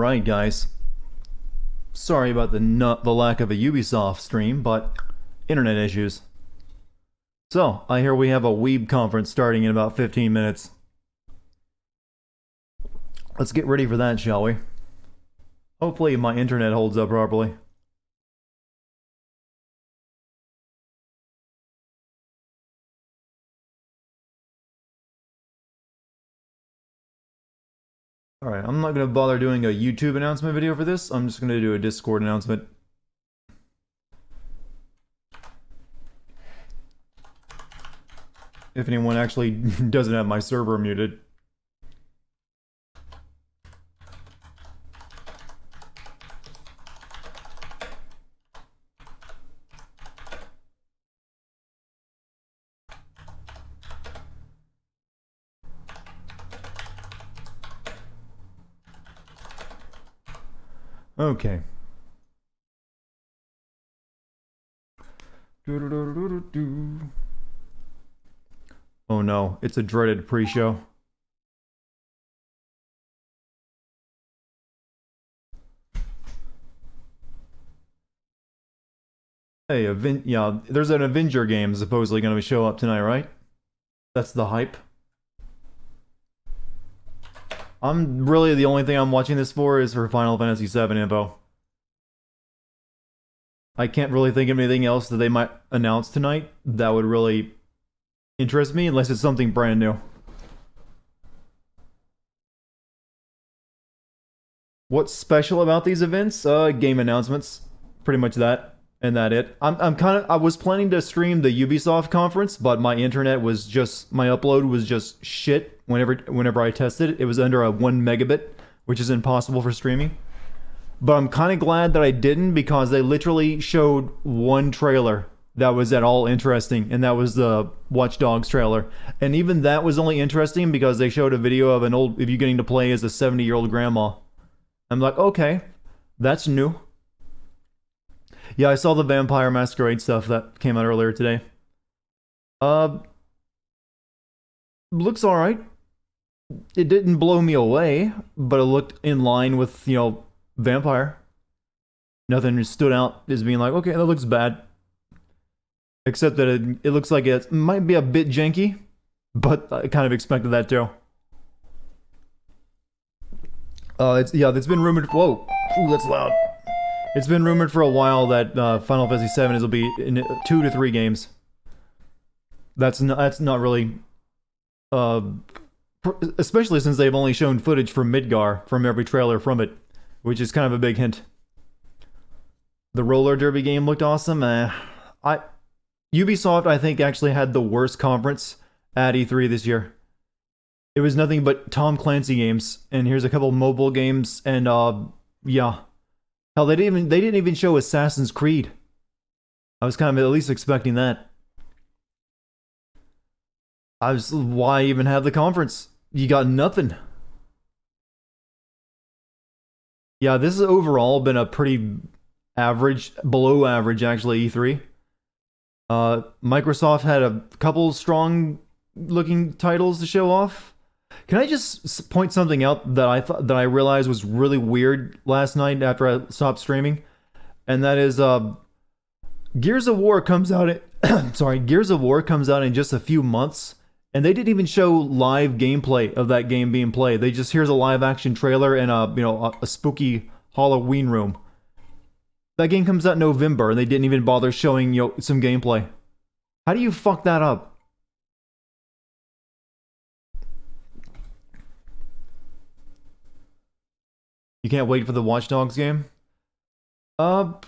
Alright guys, sorry about the lack of a Ubisoft stream, but internet issues. So, I hear we have a Weeb conference starting in about 15 minutes. Let's get ready for that, shall we? Hopefully my internet holds up properly. Alright, I'm not going to bother doing a YouTube announcement video for this. I'm just going to do a Discord announcement. If anyone actually doesn't have my server muted. Okay. Oh no, it's a dreaded pre-show. Hey, yeah, there's an Avenger game supposedly going to show up tonight, right? That's the hype. I'm really, the only thing I'm watching this for is for Final Fantasy VII info. I can't really think of anything else that they might announce tonight that would really interest me, unless it's something brand new. What's special about these events? Game announcements. Pretty much that. And that it. I was planning to stream the Ubisoft conference, but my internet was just, my upload was just shit whenever I tested it. It was under a 1 megabit, which is impossible for streaming. But I'm kind of glad that I didn't, because they literally showed one trailer that was at all interesting, and that was the Watch Dogs trailer. And even that was only interesting because they showed a video of you getting to play as a 70-year-old grandma. I'm like, okay, that's new. Yeah, I saw the Vampire Masquerade stuff that came out earlier today. Looks alright. It didn't blow me away, but it looked in line with, Vampire. Nothing stood out as being like, okay, that looks bad. Except that it looks like it might be a bit janky, but I kind of expected that too. It's been rumored. Whoa, ooh, that's loud. It's been rumored for a while that Final Fantasy VII will be in 2 to 3 games. That's not really, especially since they've only shown footage from Midgar from every trailer from it, which is kind of a big hint. The roller derby game looked awesome. Ubisoft, I think, actually had the worst conference at E3 this year. It was nothing but Tom Clancy games, and here's a couple mobile games, and yeah. Hell, they didn't even show Assassin's Creed. I was kind of at least expecting that. Why even have the conference? You got nothing. Yeah, this has overall been a pretty average, below average actually, E3. Microsoft had a couple strong looking titles to show off. Can I just point something out that I realized was really weird last night after I stopped streaming? And that is Gears of War comes out Gears of War comes out in just a few months, and they didn't even show live gameplay of that game being played. Here's a live action trailer and a spooky Halloween room. That game comes out in November, and they didn't even bother showing some gameplay. How do you fuck that up? You can't wait for the Watch Dogs game? I'll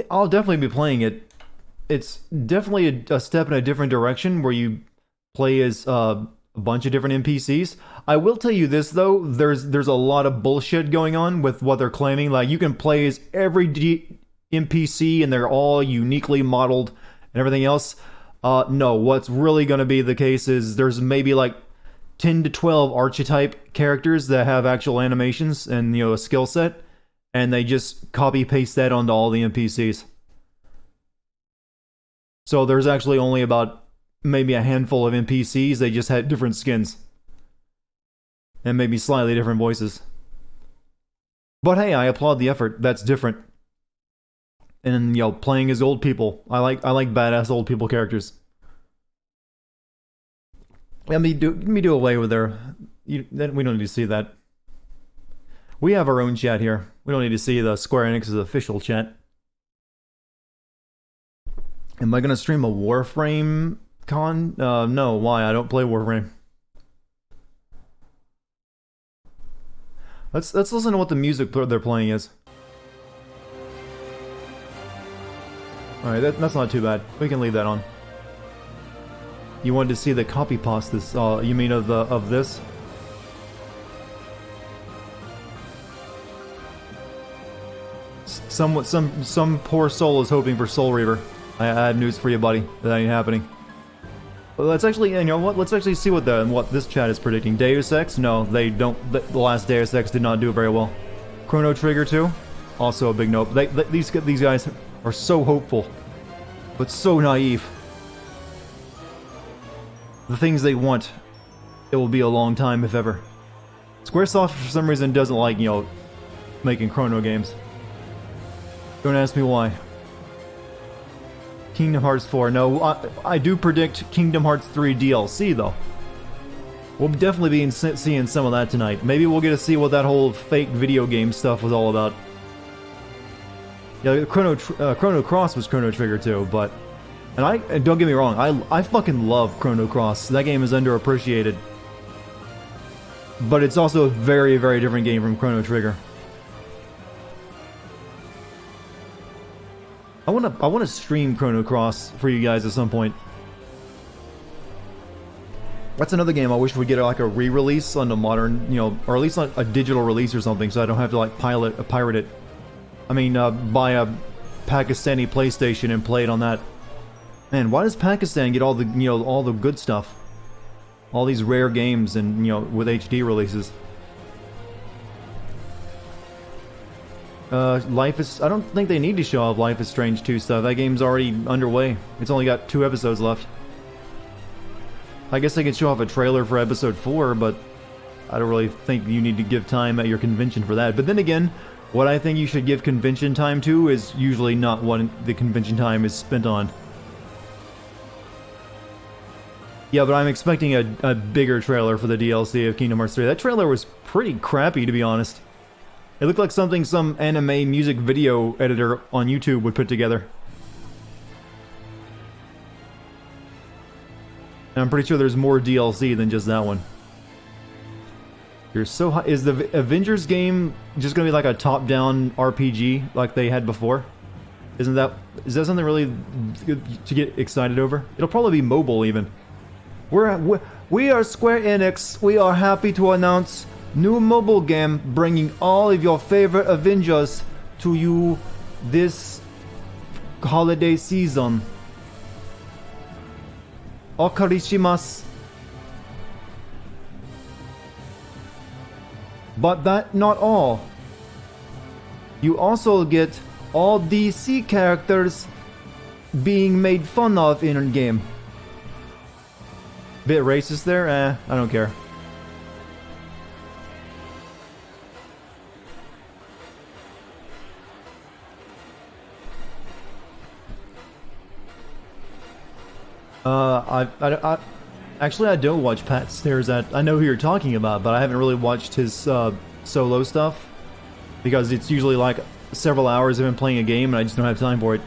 definitely be playing it. It's definitely a step in a different direction where you play as a bunch of different NPCs. I will tell you this though, there's a lot of bullshit going on with what they're claiming. Like, you can play as every NPC and they're all uniquely modeled and everything else. No, what's really going to be the case is there's maybe like 10 to 12 archetype characters that have actual animations and a skill set, and they just copy paste that onto all the NPCs. So there's actually only about maybe a handful of NPCs. They just had different skins and maybe slightly different voices. But hey, I applaud the effort. That's different. And you know, playing as old people. I like badass old people characters. Let me do away with their. Then we don't need to see that. We have our own chat here. We don't need to see the Square Enix's official chat. Am I gonna stream a Warframe con? No. Why? I don't play Warframe. Let's listen to what the music they're playing is. All right, that's not too bad. We can leave that on. You wanted to see the copy past this? You mean of this? Some poor soul is hoping for Soul Reaver. I have news for you, buddy. That ain't happening. Well, let's actually, you know what? Let's actually see what this chat is predicting. Deus Ex? No, they don't. The last Deus Ex did not do very well. Chrono Trigger 2? Also a big nope. These guys are so hopeful, but so naive. The things they want, it will be a long time, if ever. Squaresoft, for some reason, doesn't like, you know, making Chrono games. Don't ask me why. Kingdom Hearts 4. No, I do predict Kingdom Hearts 3 DLC, though. We'll definitely be seeing some of that tonight. Maybe we'll get to see what that whole fake video game stuff was all about. Yeah, Chrono Cross was Chrono Trigger too, but... And don't get me wrong, I fucking love Chrono Cross. That game is underappreciated. But it's also a very, very different game from Chrono Trigger. I wanna stream Chrono Cross for you guys at some point. That's another game I wish we'd get like a re-release on the modern, you know, or at least on a digital release or something, so I don't have to like pirate it. I mean, buy a Pakistani PlayStation and play it on that. Man, why does Pakistan get all the, you know, all the good stuff? All these rare games and, you know, with HD releases. Life is... I don't think they need to show off Life is Strange 2 stuff. That game's already underway. It's only got 2 episodes left. I guess they could show off a trailer for episode 4, but I don't really think you need to give time at your convention for that. But then again, what I think you should give convention time to is usually not what the convention time is spent on. Yeah, but I'm expecting a bigger trailer for the DLC of Kingdom Hearts 3. That trailer was pretty crappy, to be honest. It looked like something some anime music video editor on YouTube would put together. And I'm pretty sure there's more DLC than just that one. You're so high. Is the Avengers game just gonna be like a top-down RPG like they had before? Is that something really good to get excited over? It'll probably be mobile even. We are Square Enix. We are happy to announce new mobile game bringing all of your favorite Avengers to you this holiday season. Okarishimasu. But that not all. You also get all DC characters being made fun of in game. Bit racist there? I don't care. Actually, I don't watch Pat Stares At. I know who you're talking about, but I haven't really watched his solo stuff because it's usually like several hours of him playing a game, and I just don't have time for it.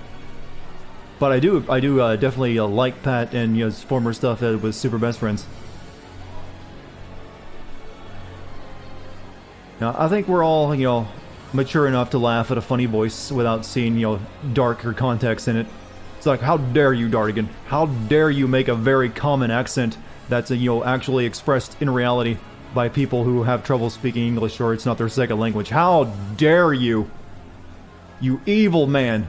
But I do definitely like Pat and, you know, his former stuff with Super Best Friends. Now, I think we're all, you know, mature enough to laugh at a funny voice without seeing, you know, darker context in it. It's like, how dare you, Dartigan? How dare you make a very common accent that's, you know, actually expressed in reality by people who have trouble speaking English or it's not their second language? How dare you? You evil man.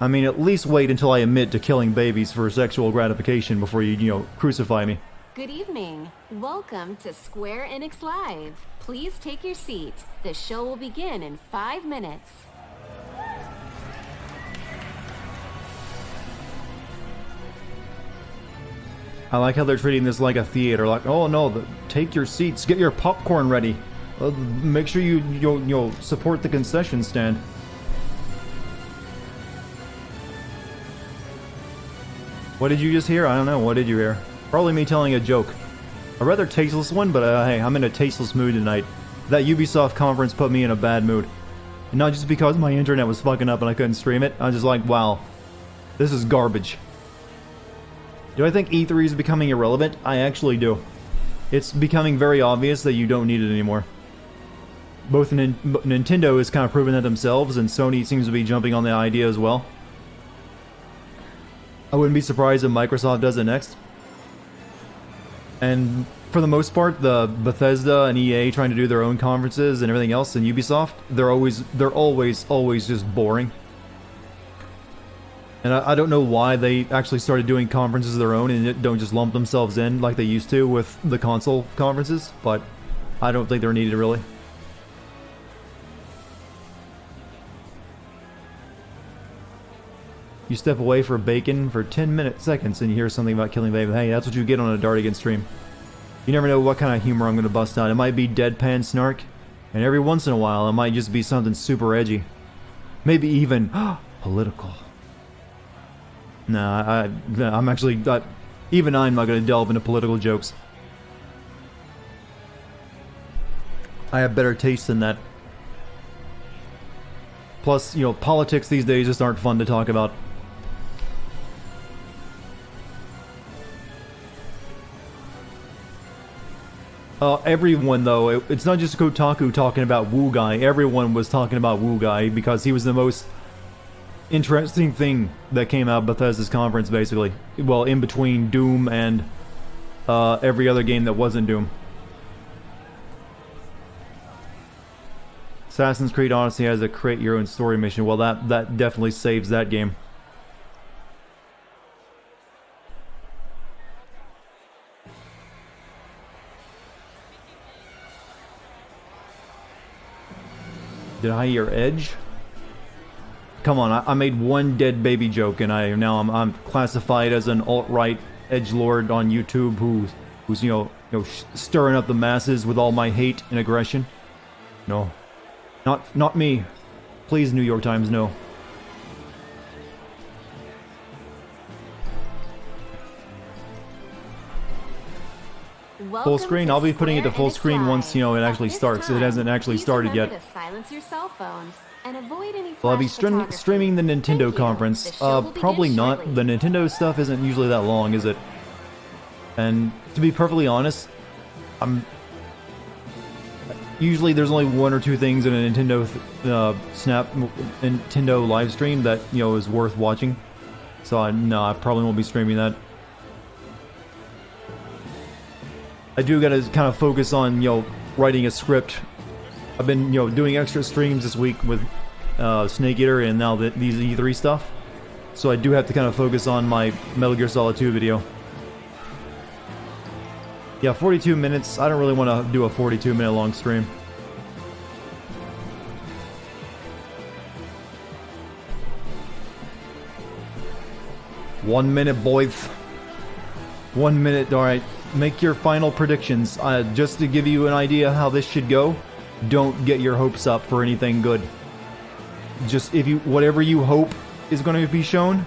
I mean, at least wait until I admit to killing babies for sexual gratification before you know, crucify me. Good evening. Welcome to Square Enix Live. Please take your seat. The show will begin in 5 minutes. I like how they're treating this like a theater. Like, oh no, take your seats, get your popcorn ready. Make sure you'll support the concession stand. What did you just hear? I don't know. What did you hear? Probably me telling a joke. A rather tasteless one, but hey, I'm in a tasteless mood tonight. That Ubisoft conference put me in a bad mood. And not just because my internet was fucking up and I couldn't stream it. I was just like, wow, this is garbage. Do I think E3 is becoming irrelevant? I actually do. It's becoming very obvious that you don't need it anymore. Both Nintendo has kind of proven that themselves, and Sony seems to be jumping on the idea as well. I wouldn't be surprised if Microsoft does it next. And for the most part, the Bethesda and EA trying to do their own conferences and everything else, and Ubisoft, they're always just boring. And I don't know why they actually started doing conferences of their own and don't just lump themselves in like they used to with the console conferences, but I don't think they're needed really. You step away for bacon for 10 seconds and you hear something about killing baby. Hey, that's what you get on a Dartigan stream. You never know what kind of humor I'm going to bust out. It might be deadpan snark, and every once in a while it might just be something super edgy. Maybe even political. Nah, I'm actually... even I'm not going to delve into political jokes. I have better taste than that. Plus, you know, politics these days just aren't fun to talk about. Everyone, though, it's not just Kotaku talking about Wu Guy. Everyone was talking about Wu Guy because he was the most interesting thing that came out of Bethesda's conference, basically. Well, in between Doom and every other game that wasn't Doom. Assassin's Creed Odyssey has a create your own story mission. Well, that definitely saves that game. Did I hear Edge? Come on, I made one dead baby joke, and I'm classified as an alt-right edgelord on YouTube who's stirring up the masses with all my hate and aggression. No, not me. Please, New York Times, no. Full screen? I'll be putting it to full screen once, it actually starts. It hasn't actually started yet. Silence your cell phones and avoid any Well, I'll be photography. streaming the Nintendo Thank you. conference. The show will Probably begin not. shortly. The Nintendo stuff isn't usually that long, is it? And to be perfectly honest, usually there's only one or two things in a Nintendo Nintendo live stream that is worth watching. So no, I probably won't be streaming that. I do gotta kind of focus on writing a script. I've been doing extra streams this week with Snake Eater and now these E3 stuff. So I do have to kind of focus on my Metal Gear Solid 2 video. Yeah, 42 minutes. I don't really want to do a 42-minute long stream. One minute, boys. 1 minute. All right. Make your final predictions. Just to give you an idea how this should go, don't get your hopes up for anything good. Just whatever you hope is going to be shown,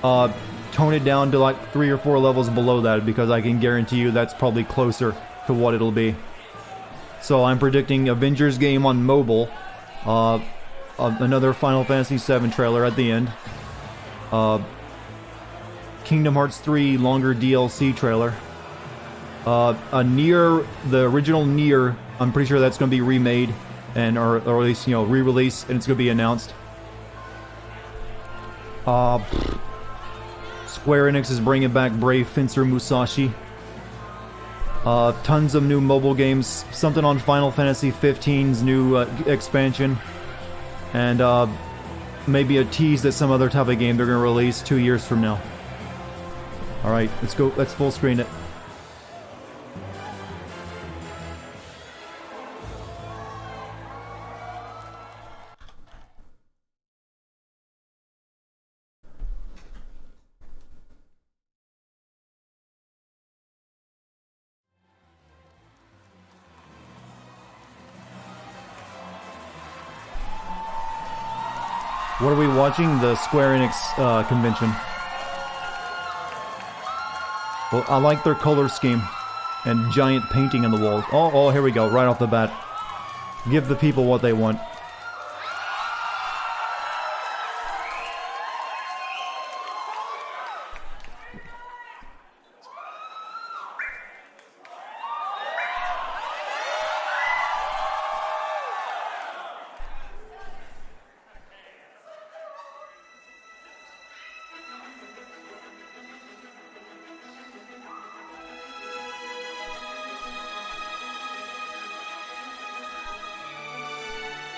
tone it down to like 3 or 4 levels below that, because I can guarantee you that's probably closer to what it'll be. So I'm predicting Avengers game on mobile, another Final Fantasy VII trailer at the end, Kingdom Hearts 3 longer DLC trailer, a Nier, the original Nier, I'm pretty sure that's going to be remade or at least re-release, and it's going to be announced. Square Enix is bringing back Brave Fencer Musashi. Tons of new mobile games, something on Final Fantasy 15's new expansion, and maybe a tease that some other type of game they're going to release 2 years from now. Alright, let's full screen it. What are we watching? The Square Enix convention. Well, I like their color scheme and giant painting on the walls. Oh, here we go, right off the bat. Give the people what they want.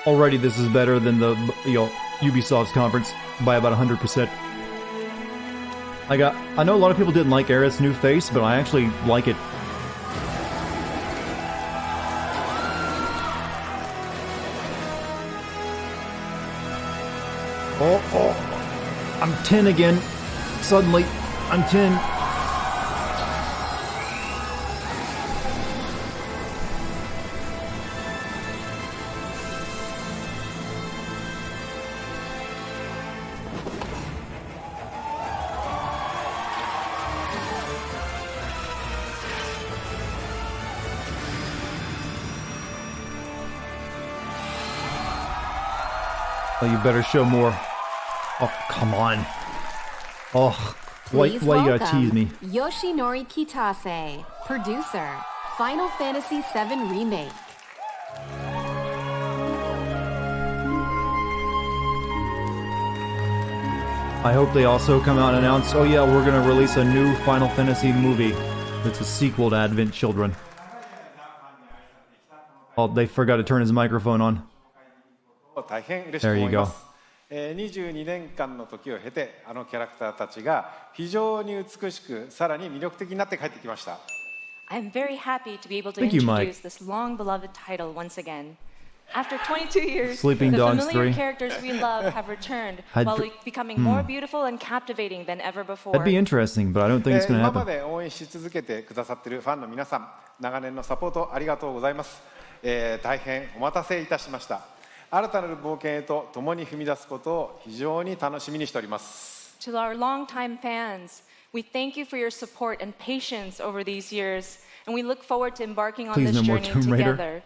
Already, this is better than the Ubisoft's conference by about 100%. I know a lot of people didn't like Aerith's new face, but I actually like it. Oh, I'm 10 again. Suddenly, I'm 10. Oh, you better show more. Oh, come on. Oh, why you gotta tease me? Yoshinori Kitase, producer, Final Fantasy VII Remake. I hope they also come out and announce, oh yeah, we're gonna release a new Final Fantasy movie that's a sequel to Advent Children. Oh, they forgot to turn his microphone on. There you go. 22年間の時を経て、あのキャラクターたちが非常に美しく、さらに魅力的になって帰ってきました。I'm very happy to be able to Thank you, Mike. introduce this long-beloved title once again. After 22 years, Sleeping the Dogs familiar 3. characters we love have returned Had while to- becoming more beautiful and captivating than ever before. That'd be interesting, but I don't think it's gonna 今ま happen. で応援し続けてくださっているファンの皆さん、長年のサポートありがとうございます。大変お待たせいたしました。新たなる冒険へと共に踏み出すことを非常に楽しみにしております。To our longtime fans, we thank you for your support and patience over these years, and we look forward to embarking on Please this no more journey Tomb Raider. together.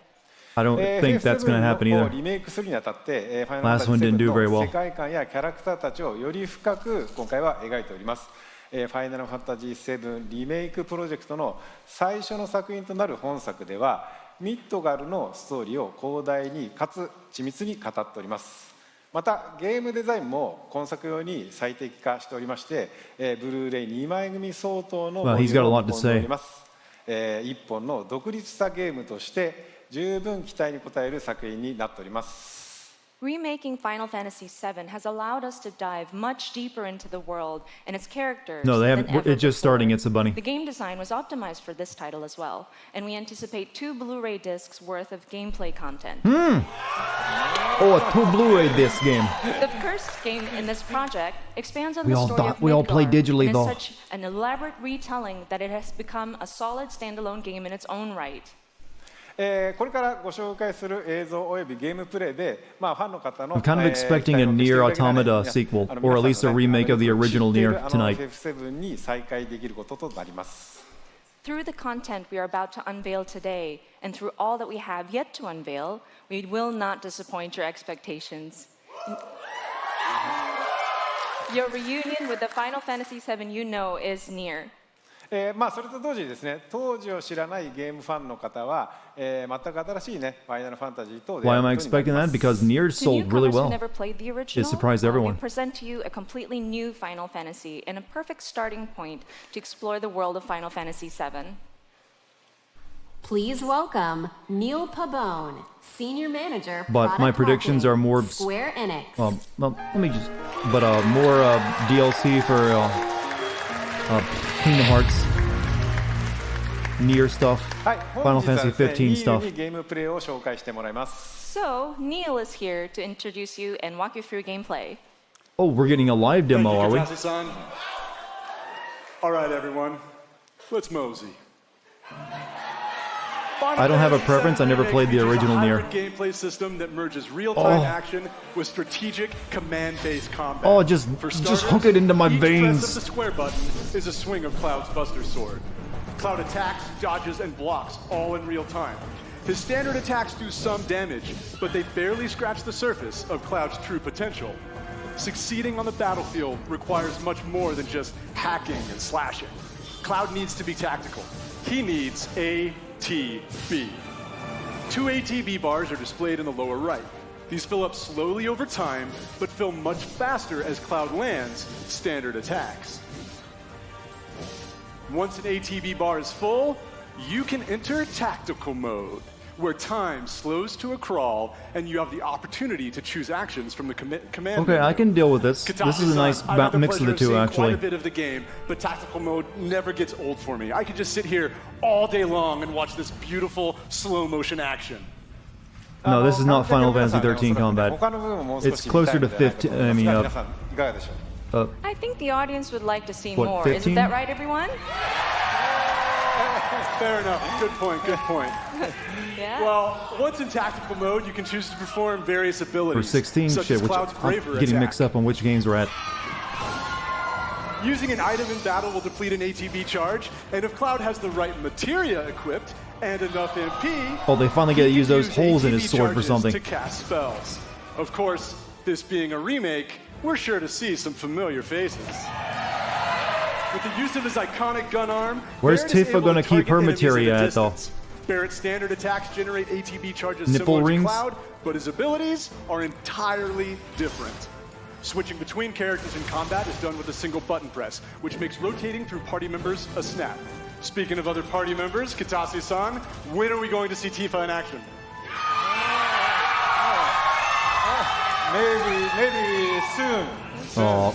I don't think that's gonna happen を either. リメイクするにあたって、ファイナル Last ファ one ンタ didn't ジ do ー very 7 の well. 世界観やキャラクターたちをより深く今回は描いております。ファイナルファンタジー7リメイクプロジェクトの最初の作品となる本作では、ミッドガルのストーリーを広大にかつ緻密に語っております。またゲームデザインも今作用に最適化しておりまして、ブルーレイ2枚組相当のボリュームを込んでおります。一本の独立したゲームとして十分期待に応える作品になっております。Remaking Final Fantasy VII has allowed us to dive much deeper into the world and its characters. No, they than haven't. ever It's just before. starting. It's a bunny. The game design was optimized for this title as well, and we anticipate 2 Blu-ray discs worth of gameplay content. Oh, a two Blu-ray disc game. The first game in this project expands on We the all story di- of we all play Midgar, digitally, and though. is such an elaborate retelling that it has become a solid standalone game in its own right. これからご紹介する映像およびゲームプレイで、ファンの方の I'm kind of expecting a Nier Automata sequel, or at least a remake of the original Nier tonight. FF7 に再開できることとなります。Through the content we are about to unveil today, and through all that we have yet to unveil, we will not disappoint your expectations. Your reunion with the Final Fantasy VII you know is near. それと同時にですね、当時を知らないゲームファンの方は、全く新しいね、ファイナルファンタジーと出 Why 会う am I ことになり expecting ま that? す。 Because Nier To sold really newcomers who well. never played the original, surprised we everyone. present to you a completely new Final Fantasy and a perfect starting point to explore the world of Final Fantasy VII. Please welcome Neil Pabon, Senior Manager. But Product my predictions are more Square Enix. Well, let me just. But more DLC for Kingdom Hearts, Nier stuff, はい、 Final 本日は Fantasy ですね、 15 ニー stuff. にゲームプレイを紹介してもらいます。 So, Neil is here to introduce you and walk you through gameplay. Oh, we're getting a live demo, are we? Katase-san. All right, everyone, let's mosey. I don't have a preference. I never played the original Nier. Gameplay system that merges real-time action with strategic command-based combat. Oh, just hook it into my each veins. press of the square button is a swing of Cloud's Buster Sword. Cloud attacks, dodges, and blocks all in real time. His standard attacks do some damage, but they barely scratch the surface of Cloud's true potential. Succeeding on the battlefield requires much more than just hacking and slashing. Cloud needs to be tactical. He needs ATB. 2 ATB bars are displayed in the lower right. These fill up slowly over time, but fill much faster as Cloud lands standard attacks. Once an ATB bar is full, you can enter tactical mode, where time slows to a crawl and you have the opportunity to choose actions from the command Okay, menu. I can deal with this. This is a nice I have the mix of the pleasure two, seeing actually. Quite a bit of the game, but tactical mode never gets old for me. I could just sit here all day long and watch this beautiful slow motion action. No, this is not Final Fantasy 13 combat. 他の部分ももう少し It's closer to 15. I mean, 皆さんいかがでしょう I think the audience would like to see What, more. 15? Isn't that right, everyone? Fair enough. Good point. Good point. Yeah. Well, once in tactical mode, you can choose to perform various abilities. For 16, such shit, as which Cloud's I'm Braver getting attack. mixed up on which games we're at. Using an item in battle will deplete an ATB charge, and if Cloud has the right materia equipped and enough MP, Oh, they finally get to he use can those holes in his ATB sword for charges something. to cast spells. Of course, this being a remake, we're sure to see some familiar faces. With the use of his iconic gun arm, Where's Barrett is Tifa able gonna to keep her target enemies at a materia at, though? distance. Barrett's standard attacks generate ATB charges Nipple similar rings? to Cloud, but his abilities are entirely different. Switching between characters in combat is done with a single button press, which makes rotating through party members a snap. Speaking of other party members, Kitase-san, when are we going to see Tifa in action? Maybe soon. Oh,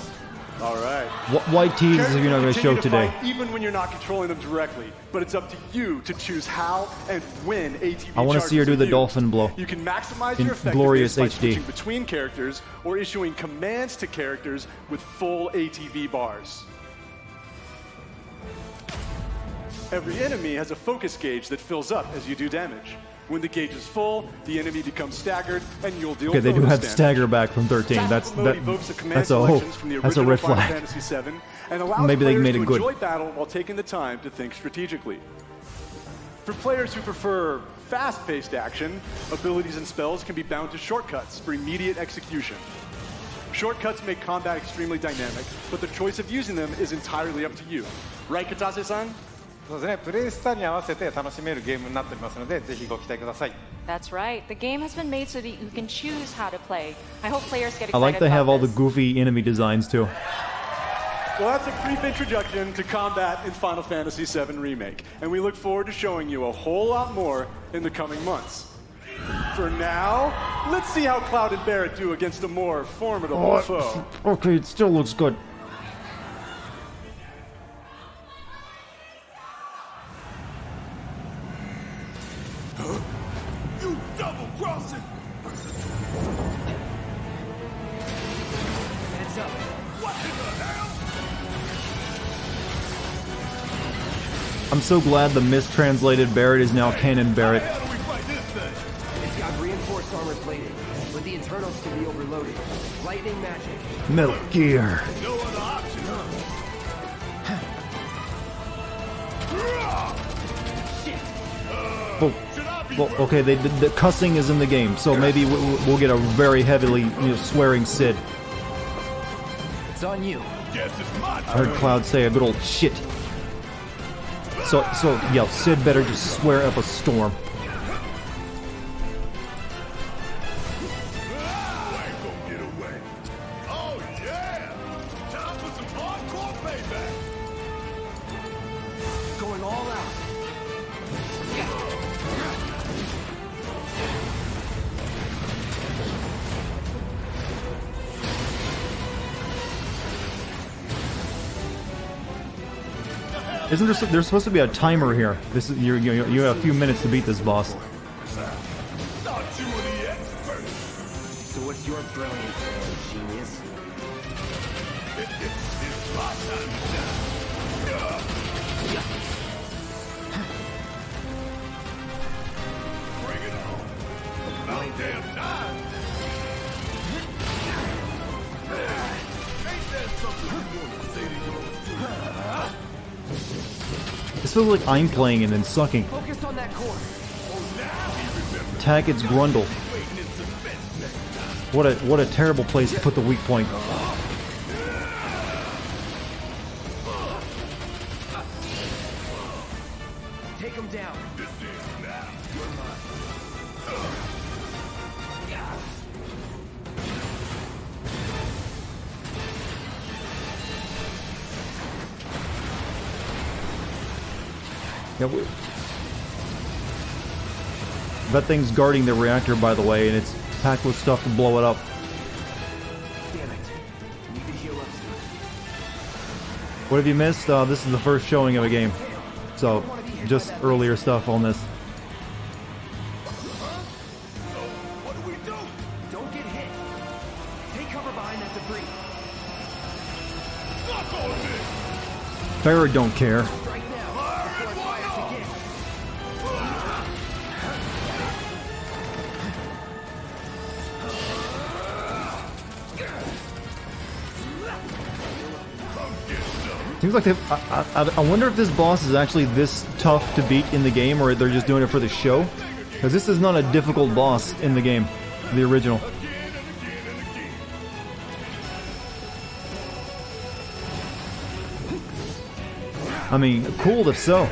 All right. white tees if you're not going to show Continue today. fight even when you're not controlling them directly, but it's up to you to choose how and when ATB I wanna see her charges do are the used. dolphin blow. You can maximize In your effectiveness glorious by HD. switching between characters or issuing commands to characters with full ATB bars. Every enemy has a focus gauge that fills up as you do damage. When the gauge is full, the enemy becomes staggered, and you'll deal Okay, they do bonus have damage. stagger back from 13. That's Tactical mode evokes the command that's a selections from the that's a original red Final flag. Fantasy VII and allows Maybe they players made to it good. enjoy battle while taking the time to think strategically. For players who prefer fast-paced action, abilities and spells can be bound to shortcuts for immediate execution. Shortcuts make combat extremely dynamic, but the choice of using them is entirely up to you. Right, Kitase-san? そうですね、プレイスタイルに合わせて楽しめるゲームになっておりますので、ぜひご期待ください。 That's right. The game has been made so that you can choose how to play. I hope players get excited I like they have about all the this. goofy enemy designs too. Well, that's a brief introduction to combat in Final Fantasy VII Remake, and we look forward to showing you a whole lot more in the coming months. For now, let's see how Cloud and Barrett do against a more formidable foe. Okay, it still looks good. You double crossing! Heads up. What in the hell? I'm so glad the mistranslated Barrett is now Canon Barrett. How do we fight this thing? It's got reinforced armor plating, but the internals can be overloaded. Lightning magic. Metal Gear. No other option, huh? Well, well, okay, the cussing is in the game, so maybe we'll get a very heavily swearing Sid. It's on you. Guess it's my I heard turn. Cloud say a good old shit. So yeah, Sid better just swear up a storm. Ain't gonna get away. Oh yeah! Time for some hardcore payback. Going all out. Isn't there's supposed to be a timer here? This is you have a few minutes to beat this boss. Thought you were the expert. So what's your brilliant plan, genius? It's my time to shine. This feels like I'm playing and then sucking. Focus on that core. Attack its Grundle. What a terrible place to put the weak point. Take him down. Yeah, that thing's guarding the reactor, by the way, and it's packed with stuff to blow it up. Damn it. Need to heal up. What have you missed? This is the first showing of a game. So, just earlier stuff on this. What do we do? Don't get hit. Take cover behind that debris. Knock on this! Farrah don't care. Strike now before it fires again. Seems like I wonder if this boss is actually this tough to beat in the game, or they're just doing it for the show. Because this is not a difficult boss in the game, the original. I mean, cool if so.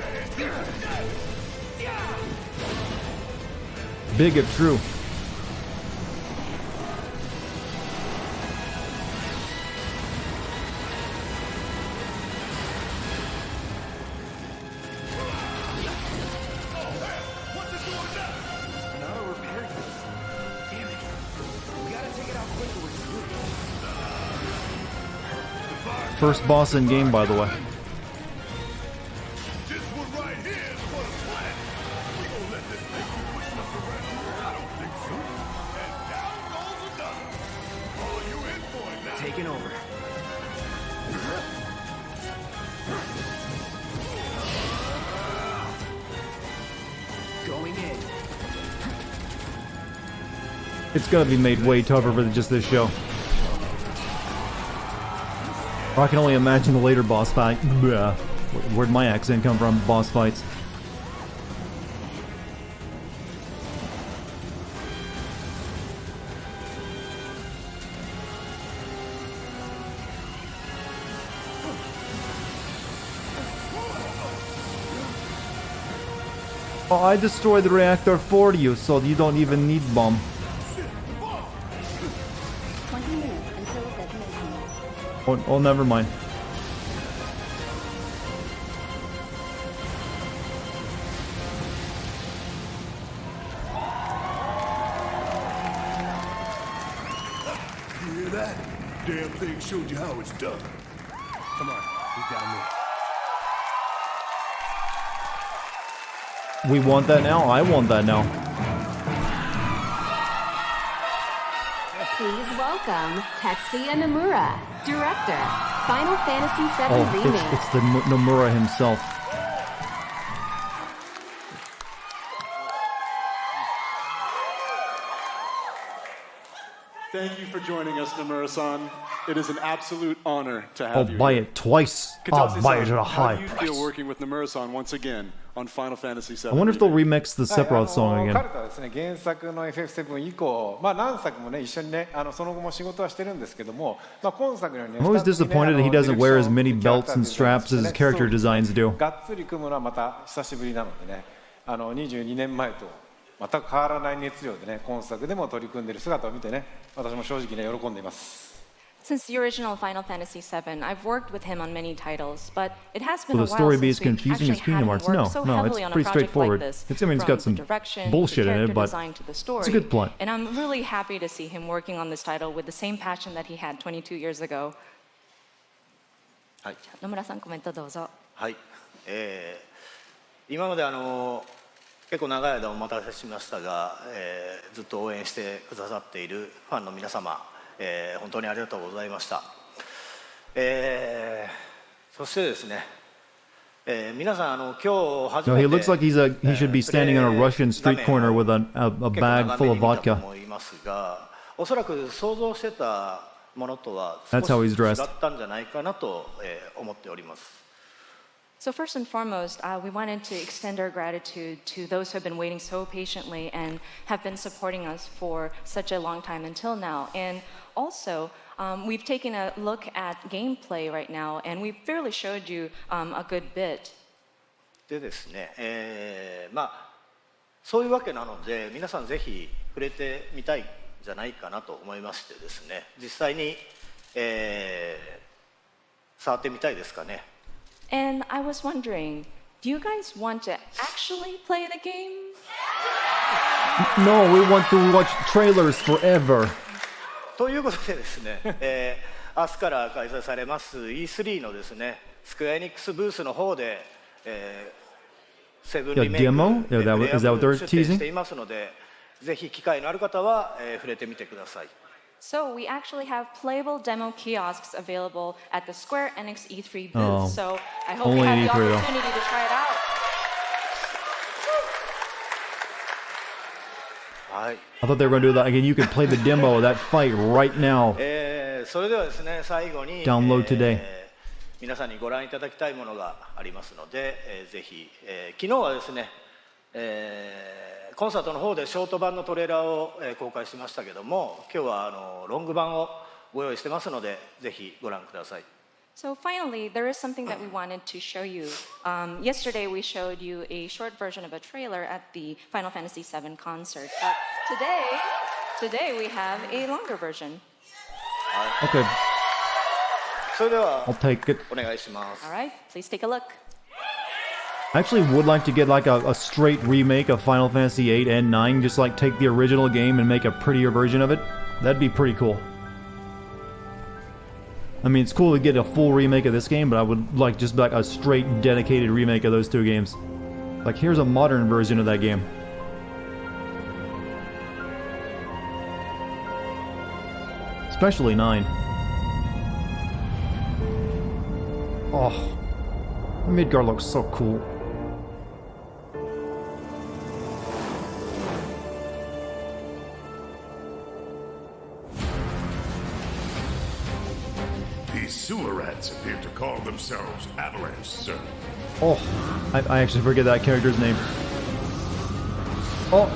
Big if true. First boss in game, by the way. This one right here is for the plan. We gonna let this thing keep pushing us around? I don't think so. And down goes another. Oh, you in for it now? Taking over. Going in. It's gonna be made way tougher for just this show. I can only imagine the later boss fight. Bleh. Where'd my accent come from? Boss fights. Oh, I destroyed the reactor for you, so you don't even need bomb. 20 minutes until detonation. Oh, never mind. You hear that? Damn thing showed you how it's done. Come on. We've got to move. We want that now? I want that now. Please welcome Tetsuya Nomura, director, Final Fantasy VII Oh, Remake. it's the Nomura himself. Thank you for joining us, Nomura-san. It is an absolute honor to have I'll you buy here. it twice. I'll buy it at a how high do you price. feel working with Nomura-san once again on Final Fantasy VII? I wonder if they'll Remake? remix the Sephiroth song 彼 again. とはですね、原作の FF7 以降、何作もね一緒にねその後も仕事はしてるんですけども、今作のようにね I'm always 二つにね disappointed that he doesn't wear as ディ many レクション belts and straps as his character designs do. がっつり組むのはまた久しぶりなのでね、22年前と全く変わらない熱量でね今作でも取り組んでいる姿を見てね、私も正直ね喜んでいます。Since the original Final Fantasy VII, I've worked with him on many titles, but it has been Will a the while story be since as we've confusing as actually Kingdom had Hearts? him No, work so no, heavily it's on a pretty project straightforward. like this, It's I mean, it's from got some the direction bullshit to the in it, character but design to the story. it's a good plot. And I'm really happy to see him working on this title with the same passion that he had 22 years ago. はい、野村さんコメントどうぞ。はい今まで結構長い間お待たせしましたが、ずっと応援してくださっているファンの皆様、本当にありがとうございました、そしてですね、皆さん今日初 No, め he て looks like he should be standing on a Russian street corner with a bag full of 結構長めに見たと vodka. 思いますが、おそらく想像してたものとは That's 少 how し he's 違 dressed. ったんじゃないかなと思っております。 So first and foremost, we wanted to extend our gratitude to those who have been waiting so patiently and have been supporting us for such a long time until now. And also, we've taken a look at gameplay right now, and we've fairly showed you a good bit. でですね、まあそういうわけなので皆さんぜひ触れてみたいんじゃないかなと思いましてですね、実際に、触ってみたいですかね。 And I was wondering, do you guys want to actually play the game? No, we want to watch trailers forever. ということでですね、明日から開催されます E3 のですね、スクエアエニックスブースの方で、セブンリメイク demo? で Is that what プレイヤー they're 出展 teasing? していますので、ぜひ機会のある方は、触れてみてください。 So we actually have playable demo kiosks available at the Square Enix E3 booth. Oh. So I hope Only you have the E3 though. opportunity to try it out. はい。 I thought they were gonna do that again. You can play the demo of that fight right now. それではですね、最後に、Download today. 皆さんにご覧いただきたいものがありますので、ぜひ、昨日はですね、コンサートの方でショート版のトレーラーを、公開しましたけども、今日はロング版をご用意してますので、ぜひご覧ください。 So finally, there is something that we wanted to show you. Yesterday, we showed you a short version of a trailer at the Final Fantasy VII concert. But today we have a longer version. Okay, それでは I'll take it. お願いします。 All right, please take a look. I actually would like to get like a straight remake of Final Fantasy 8 and 9, just like take the original game and make a prettier version of it. That'd be pretty cool. I mean, it's cool to get a full remake of this game, but I would like just like a straight dedicated remake of those two games. Like, here's a modern version of that game. Especially 9. Oh, Midgar looks so cool. These sewer rats appear to call themselves Avalanche, sir. Oh, I actually forget that character's name. Oh,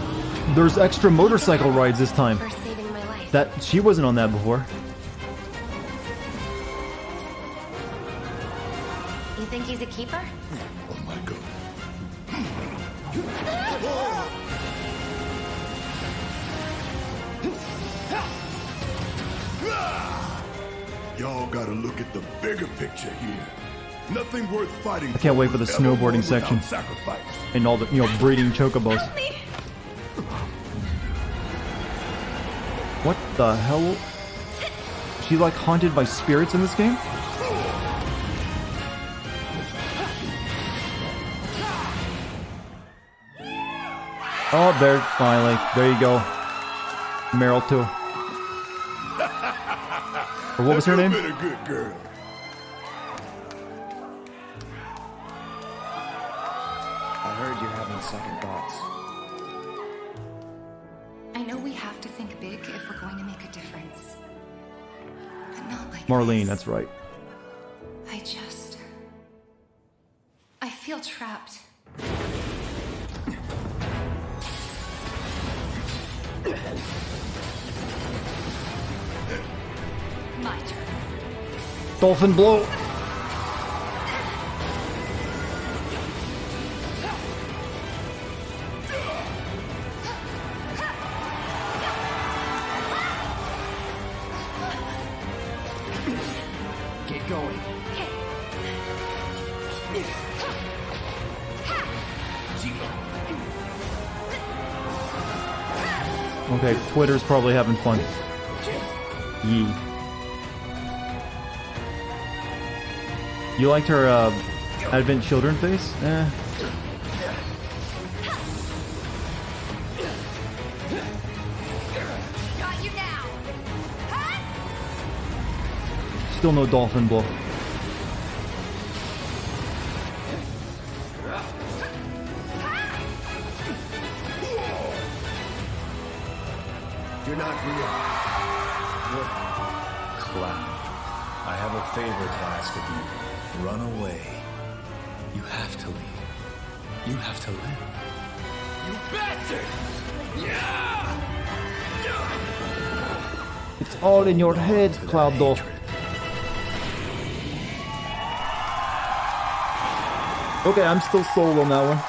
there's extra motorcycle rides this time. For saving my life. That she wasn't on that before. You think he's a keeper? Oh my god. Y'all gotta look at the bigger picture here. Nothing worth fighting. I can't wait for the ever snowboarding won without section. Sacrifice. And all the, breeding chocobos. What the hell? She like haunted by spirits in this game? Oh, there, finally. There you go. Meryl too. Or what was her name? You've been a good girl. I heard you're having second thoughts. I know we have to think big if we're going to make a difference. But not like Marlene, this. that's right. I feel trapped. My turn. Dolphin blow. Get going. Okay, Twitter's probably having fun. Yee. You liked her Advent Children face? Eh. Got you now. Still no dolphin blow. You're not real. You're Cloud, I have a favor to ask of you. Run away. You have to leave. You have to live. You bastard! Yeah! It's all in your head, Cloud Doll. Okay, I'm still sold on that one.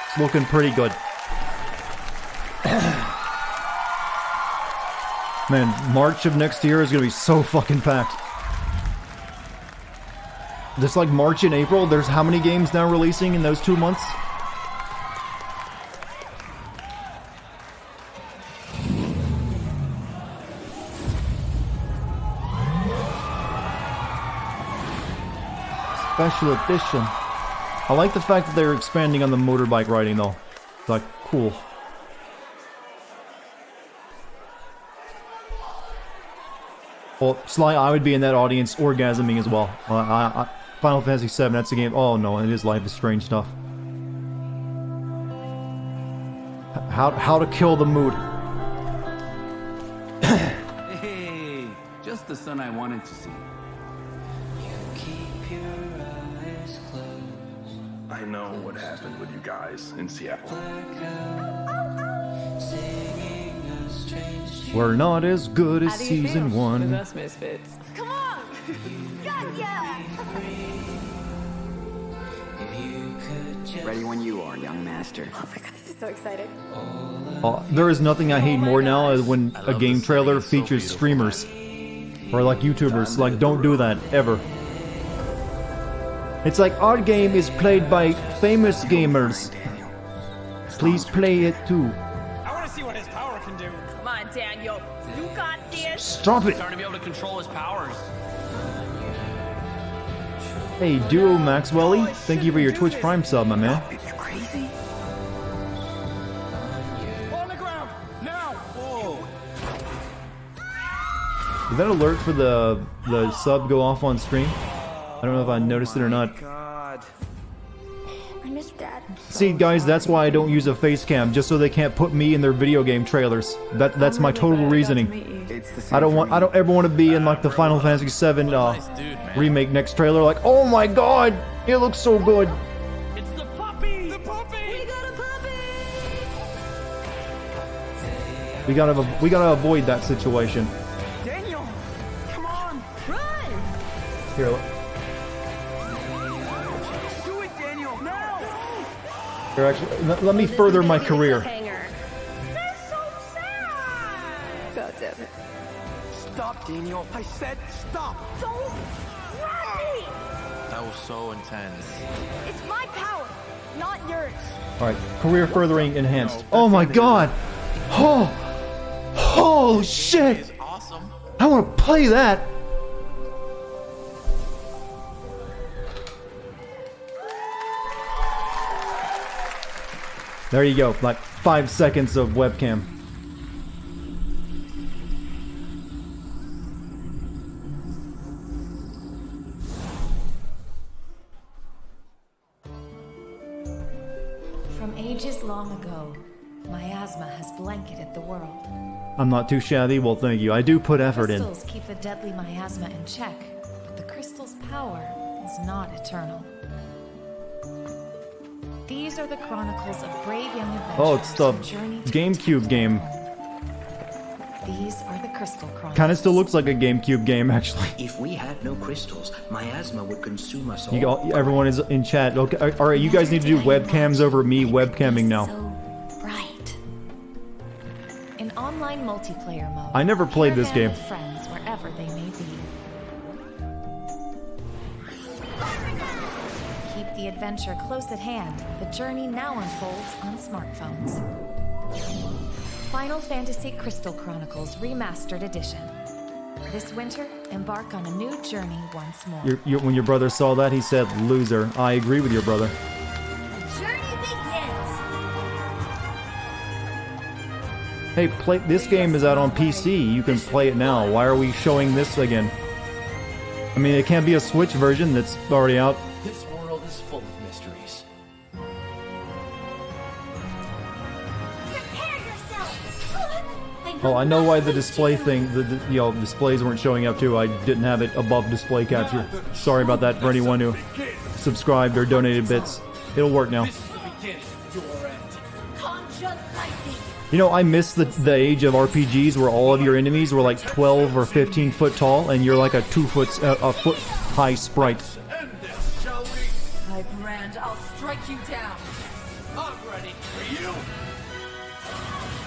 It's looking pretty good. Man, March of next year is gonna be so fucking packed. Just like March and April, there's how many games now releasing in those 2 months? Special edition. I like the fact that they're expanding on the motorbike riding though. It's like, cool. Well, Sly, I would be in that audience orgasming as well. Final Fantasy VII, that's a game. Oh no, it is Life is Strange stuff. How to kill the mood. Hey, just the son I wanted to see. I know what happened with you guys in Seattle. We're not as good as season 1. With us misfits. Come on! Got ya! Ready when you are, young master. Oh my god, this is so exciting. There is nothing I hate more now is when a game trailer features streamers. Or like YouTubers. Like, don't do that, ever. It's like, our game is played by famous gamers. Please play it too. I want to see what his power can do. Come on, Daniel. You got this. Stop it! Starting to be able to control his powers. Hey, Duo Maxwelly, thank you for your Twitch Prime sub, my man. You crazy? On the ground, now! Whoa! Did that alert for the sub go off on stream? I don't know if I noticed it or not. God. I miss Dad. See, guys, that's why I don't use a face cam, just so they can't put me in their video game trailers. That's my total reasoning. It's the same I don't ever want to be in like the Final Fantasy VII remake next trailer. Like, oh my god, it looks so good. It's the puppy! The puppy! We got a puppy! We gotta avoid that situation. Daniel! Come on! Run! Here, Do it, Daniel! Now! here actually, let me further my career. That's so sad! God damn it. Stop, Daniel! I said stop! Don't grab me! That was so intense. It's my power, not yours. Alright, career furthering enhanced. Oh my god! Oh shit! It's awesome. I want to play that! There you go, like 5 seconds of webcam. From ages long ago, miasma has blanketed the world. I'm not too shabby, well thank you. I do put effort in. Crystals keep the deadly miasma in check, but the crystal's power is not eternal. These are the chronicles of brave young adventurers. Oh, it's the who journey to GameCube game. These are the Crystal Chronicles. Kinda still looks like a GameCube game, actually. If we had no crystals, miasma would consume us all. Everyone is in chat. Okay, alright, you guys need to do webcams over me webcamming now. Bright. In online multiplayer mode, I never played this pair game. with friends wherever they may be. Keep the adventure close at hand. The journey now unfolds on smartphones. Final Fantasy Crystal Chronicles Remastered Edition. This winter, embark on a new journey once more. When your brother saw that, he said, "Loser." I agree with your brother. The journey begins! Hey, play. This game is out on PC. You can play it now. Why are we showing this again? I mean, it can't be a Switch version that's already out. This world is full of mysteries. Prepare yourself! I Oh, I know why the display thing, the displays weren't showing up too. I didn't have it above display capture. Sorry about that for anyone who subscribed or donated bits. It'll work now. You know, I miss the age of RPGs where all of your enemies were like 12 or 15 foot tall, and you're like a foot high sprite. My brand, I'll strike you down. I'm ready for you.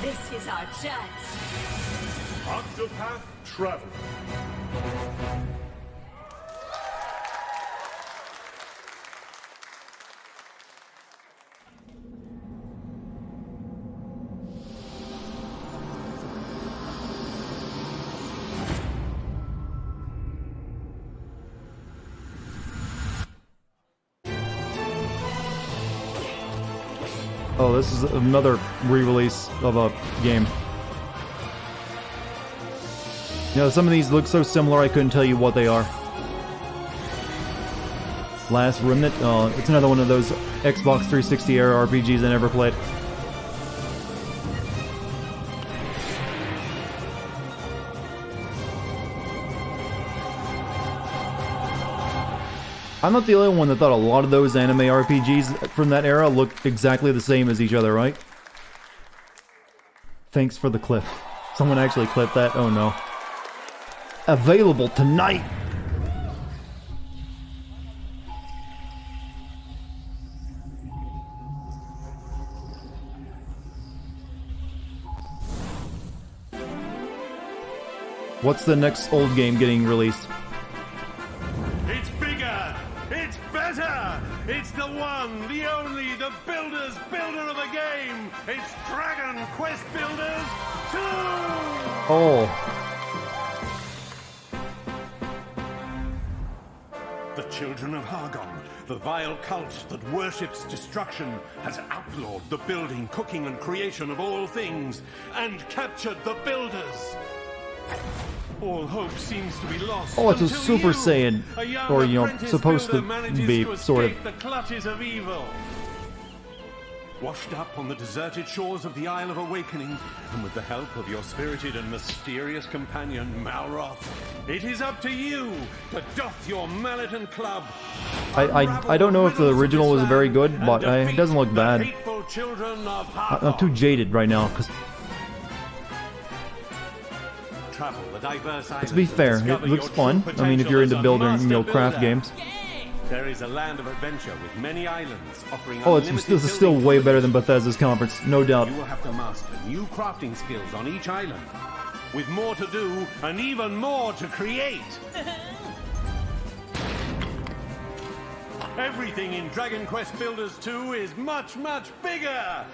This is our chance. Octopath Traveler. Oh, this is another re-release of a game. You know, some of these look so similar I couldn't tell you what they are. Last Remnant? Oh, it's another one of those Xbox 360 era RPGs I never played. I'm not the only one that thought a lot of those anime RPGs from that era looked exactly the same as each other, right? Thanks for the clip. Someone actually clipped that? Oh no. Available tonight! What's the next old game getting released? It's bigger! It's better! It's the one, the only, the builder's builder of a game! It's Dragon Quest Builders 2! Oh. The children of Hargon, the vile cult that worships destruction, has outlawed the building, cooking, and creation of all things, and captured the builders. All hope seems to be lost. Oh, it's a until Super you, Saiyan, a young or you know, apprentice supposed to builder, manages be to sort of. escape the clutches of evil. Washed up on the deserted shores of the Isle of Awakening, and with the help of your spirited and mysterious companion, Malroth, it is up to you to doff your mallet and club. I don't know if the original was very good, but it doesn't look bad. I'm too jaded right now, because... To be fair, it looks fun. I mean, if you're into building, you know, craft games. There is a land of adventure with many islands offering this is still way better than Bethesda's conference, no doubt. You will have to master new crafting skills on each island, with more to do and even more to create. Everything in Dragon Quest Builders 2 is much, much bigger!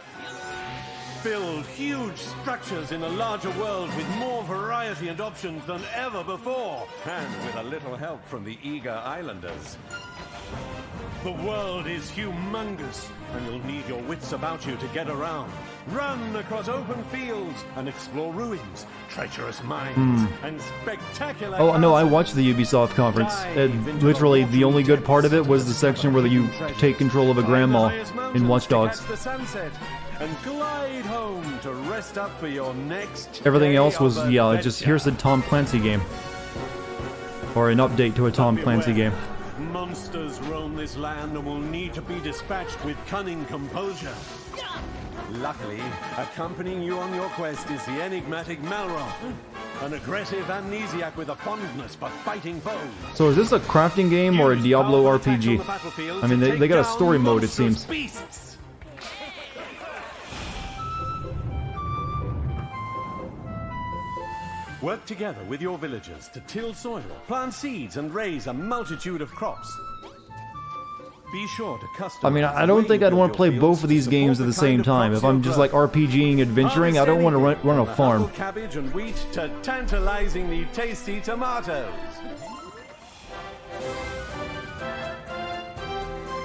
Build huge structures in a larger world with more variety and options than ever before, and with a little help from the eager islanders. The world is humongous, and you'll need your wits about you to get around. Run across open fields and explore ruins, treacherous mines, and spectacular... Oh, no, I watched the Ubisoft conference. Literally, the only good part of it was the section where you take control of a grandma in Watch Dogs. And glide home to rest up for your next... Everything else was, yeah, just here's a Tom Clancy game. Or an update to a Tom Clancy game. Monsters roam this land and will need to be dispatched with cunning composure. Luckily, accompanying you on your quest is the enigmatic Malroth, an aggressive amnesiac with a fondness for fighting foes. So is this a crafting game or a Diablo RPG? I mean, they got a story mode, it seems. Beasts. Work together with your villagers to till soil, plant seeds, and raise a multitude of crops. Be sure to customize. I mean, I don't think I'd want to play both of these games at the same time. If I'm just like RPGing, adventuring, I don't want to run a farm. Cabbage and wheat to tantalizingly tasty tomatoes.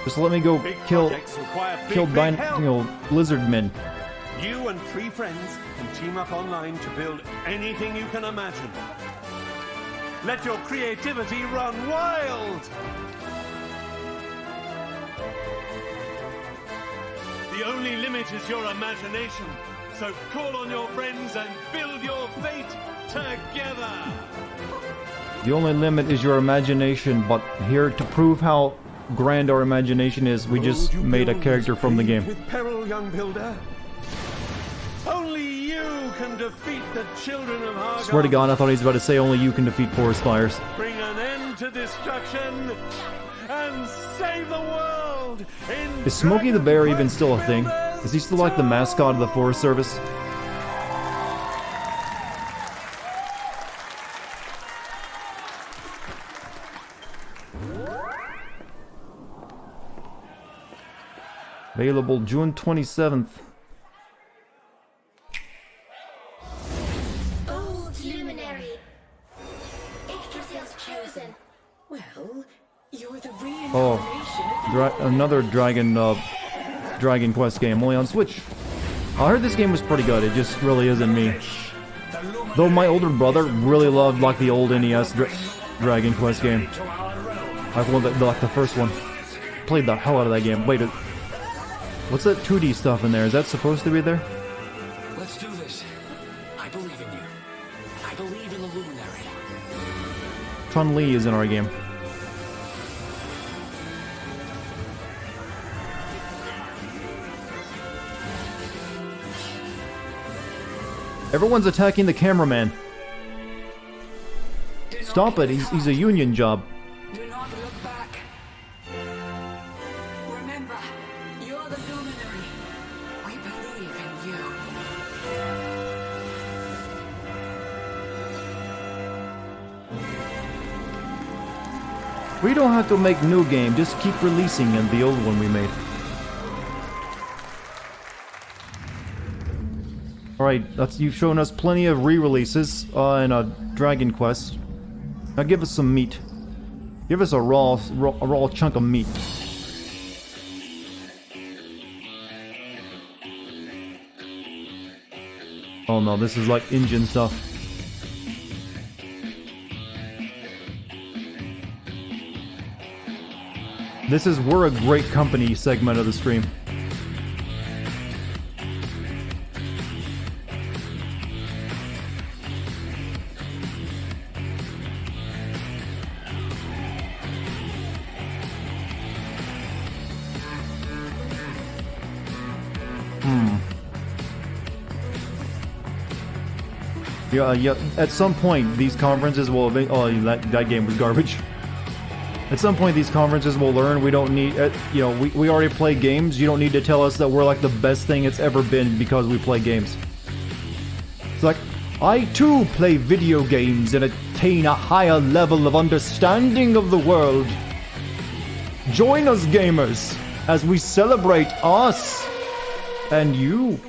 Just let me go kill lizard men. You and 3 friends can team up online to build anything you can imagine. Let your creativity run wild! The only limit is your imagination. So call on your friends and build your fate together. The only limit is your imagination, but here to prove how grand our imagination is, we just made a character from the game. With peril, young builder. Only you can defeat the children of Hargon. Swear to God, I thought he was about to say only you can defeat forest fires. Bring an end to destruction and save the world. Is Smokey the Bear even still a thing? Is he still like the mascot of the Forest Service? Available June 27th. Old luminary. Yggdrasil's chosen. Well, you're the Oh, another Dragon Quest game, only on Switch. I heard this game was pretty good. It just really isn't me. Though my older brother really loved like the old NES Dragon Quest game. Like the first one. Played the hell out of that game. Wait, what's that 2D stuff in there? Is that supposed to be there? Let's do this. I believe in you. I believe in the luminary. Chun-Li is in our game. Everyone's attacking the cameraman. Stop it, he's a union job. Do not look back. Remember, you're the luminary. We believe in you. We don't have to make new game, just keep releasing the old one we made. Alright, you've shown us plenty of re-releases in a Dragon Quest. Now give us some meat. Give us a raw chunk of meat. Oh no, this is like engine stuff. This is "We're a Great Company" segment of the stream. Yeah, at some point these conferences will that game was garbage. At some point these conferences will learn we don't need, we already play games. You don't need to tell us that we're like the best thing it's ever been because we play games. It's like, I too play video games and attain a higher level of understanding of the world. Join us, gamers, as we celebrate us and you.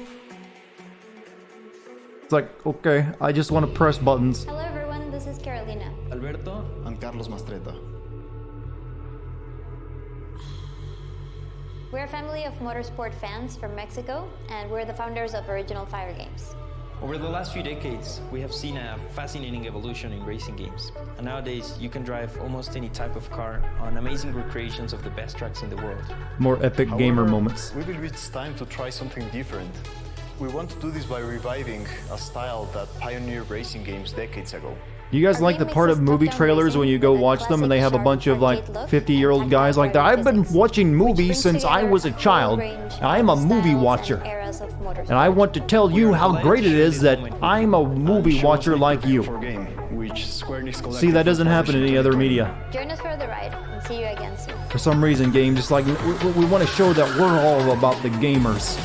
It's like, okay, I just want to press buttons. Hello everyone, this is Carolina. Alberto and Carlos Mastreta. We're a family of motorsport fans from Mexico, and we're the founders of Original Fire Games. Over the last few decades, we have seen a fascinating evolution in racing games. And nowadays, you can drive almost any type of car on amazing recreations of the best tracks in the world. More epic gamer moments. We believe it's time to try something different. We want to do this by reviving a style that pioneered racing games decades ago. You guys like the part of movie trailers when you go watch them and they have a bunch of like 50-year-old guys like that? I've been watching movies since I was a child. I'm a movie watcher. And I want to tell you how great it is that I'm a movie watcher like you. See, that doesn't happen in any other media. Join us for the ride, and see you again soon. For some reason, games just like, we want to show that we're all about the gamers.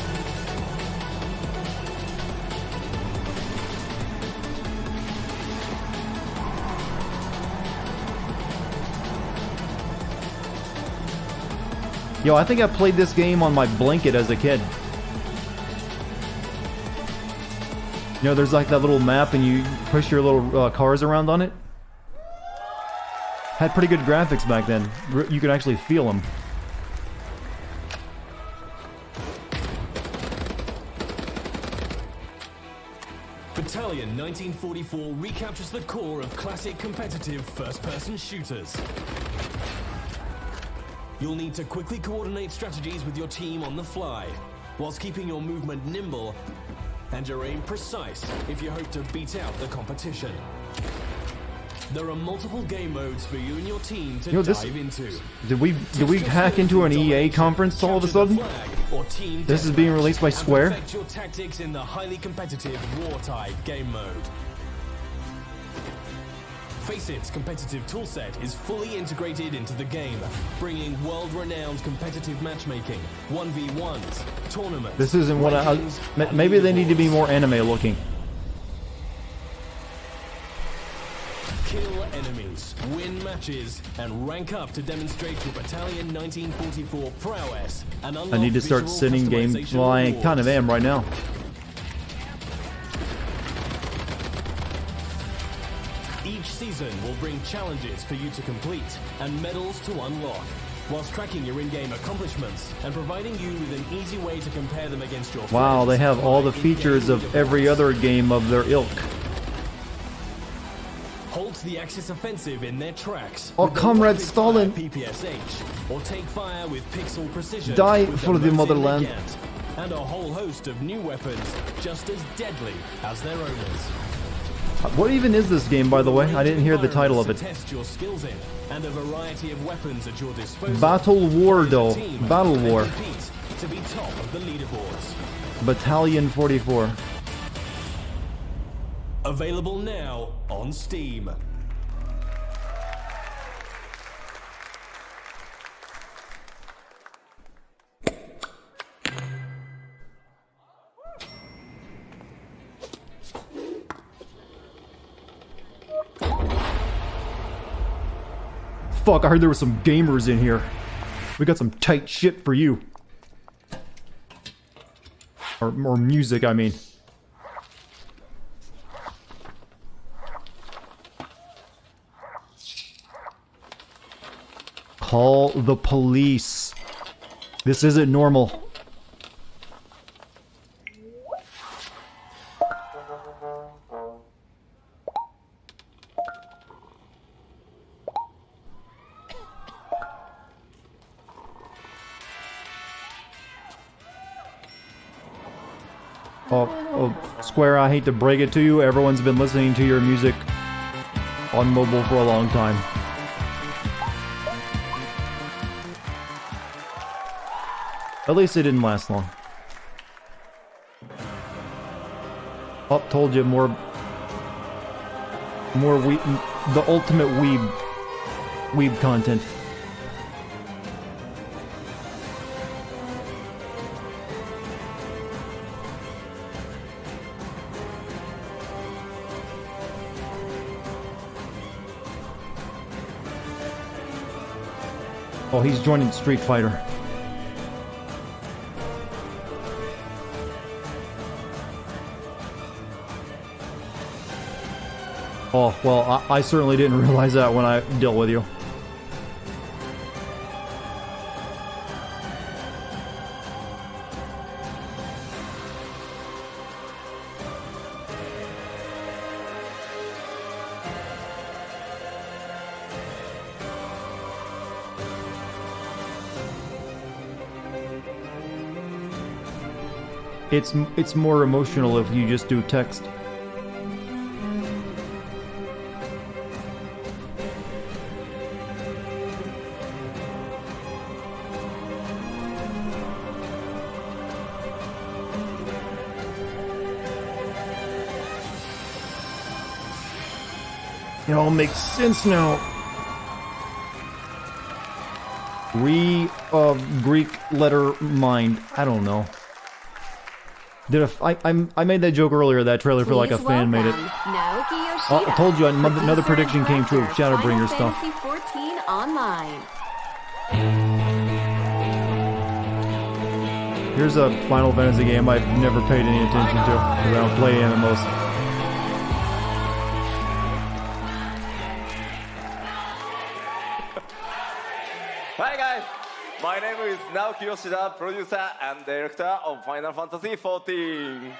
Yo, I think I played this game on my blanket as a kid. You know, there's like that little map and you push your little cars around on it. Had pretty good graphics back then. You could actually feel them. Battalion 1944 recaptures the core of classic competitive first-person shooters. You'll need to quickly coordinate strategies with your team on the fly, whilst keeping your movement nimble and your aim precise if you hope to beat out the competition. There are multiple game modes for you and your team to dive into. Did we hack into an EA conference all of a sudden? This is being released by Square? Perfect your tactics in the highly competitive Wartide game mode. Faceit competitive toolset is fully integrated into the game, bringing world-renowned competitive matchmaking, 1v1s, tournaments. This isn't what I... Maybe they need to be more anime looking. Kill enemies, win matches, and rank up to demonstrate your Battalion 1944 prowess and unlock I need to start visual sending game... customization Well, I rewards. kind of am right now. Each season will bring challenges for you to complete and medals to unlock, whilst tracking your in-game accomplishments and providing you with an easy way to compare them against your Wow, friends. they have all the features of every other game of their ilk. Halt the Axis offensive in their tracks. Oh, with the Comrade rapid Stalin. fire PPSH, or take fire with pixel precision. Die with for the Mosin motherland. Nagant, and a whole host of new weapons just as deadly as their owners. What even is this game, by the way? I didn't hear the title of it. To test your skills in, and a variety of weapons at your disposal. Battle War, though. Battle War. Compete to be top of the leaderboards. Battalion 44. Available now on Steam. Fuck, I heard there were some gamers in here. We got some tight shit for you. Or music, I mean. Call the police. This isn't normal. Oh, Square, I hate to break it to you, everyone's been listening to your music on mobile for a long time. At least it didn't last long. Oh, told you, more the ultimate weeb content. Oh, he's joining Street Fighter. Oh, well, I certainly didn't realize that when I dealt with you. It's more emotional if you just do text. It all makes sense now. Greek letter mind. I don't know. I made that joke earlier, that trailer for like a fan made it. Oh, I told you another prediction came true. Shadowbringer stuff. Fantasy 14 Online. Here's a Final Fantasy game I've never paid any attention to, because I don't play MMOs. Hi guys, my name is Naoki Yoshida, producer and director of Final Fantasy 14.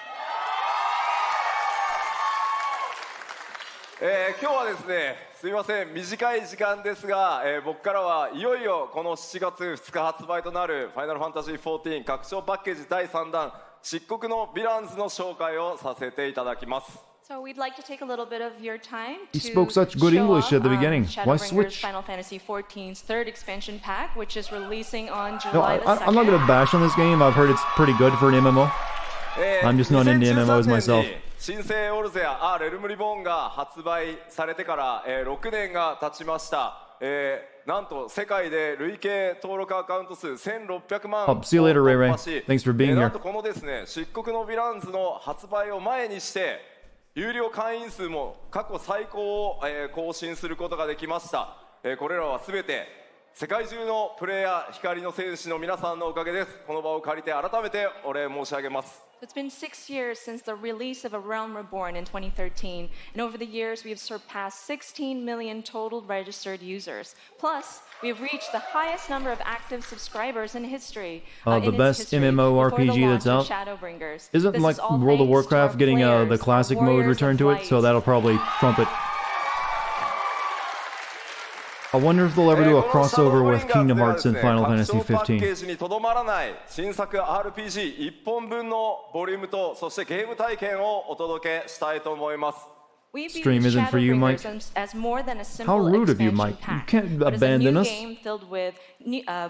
今日はですね、すみません、短い時間ですが、僕からはいよいよこの7月2日発売となるファイナルファンタジー14拡張パッケージ第3弾漆黒のヴィランズの紹介をさせていただきます。So we'd like to take a little bit of your time He to spoke such good show English off, at the beginning. Why Shadowbringers switch? Final Fantasy XIV's third expansion pack, which is releasing on No, July the 2nd. I'm not gonna bash on this game. I've heard it's pretty good for an MMO. I'm just not into MMOs myself. 新生オルゼア・レルムリボーンが発売されてから、6年が経ちました。なんと世界で累計登録アカウント数1600万を See you later, Ray 突 Ray. 破し、 Thanks for being な here. んとこのですね、漆黒のヴィランズの発売を前にして有料会員数も過去最高を、更新することができました。これらはすべて世界中のプレイヤー光の戦士の皆さんのおかげです。この場を借りて改めてお礼申し上げます。It's been 6 years since the release of A Realm Reborn in 2013, and over the years we have surpassed 16 million total registered users. Plus, we have reached the highest number of active subscribers in history. The best MMORPG that's out. Isn't like World of Warcraft getting the classic mode returned to it, so that'll probably trump it. I wonder if they'll ever do a crossover with Kingdom Hearts and Final Fantasy 15. パッケージにとどまらない新作 RPG1 本分のボリュームとそしてゲーム体験をお届けしたいと思います。 Stream isn't for you, Mike. How rude of you, Mike. You can't abandon us. Game filled with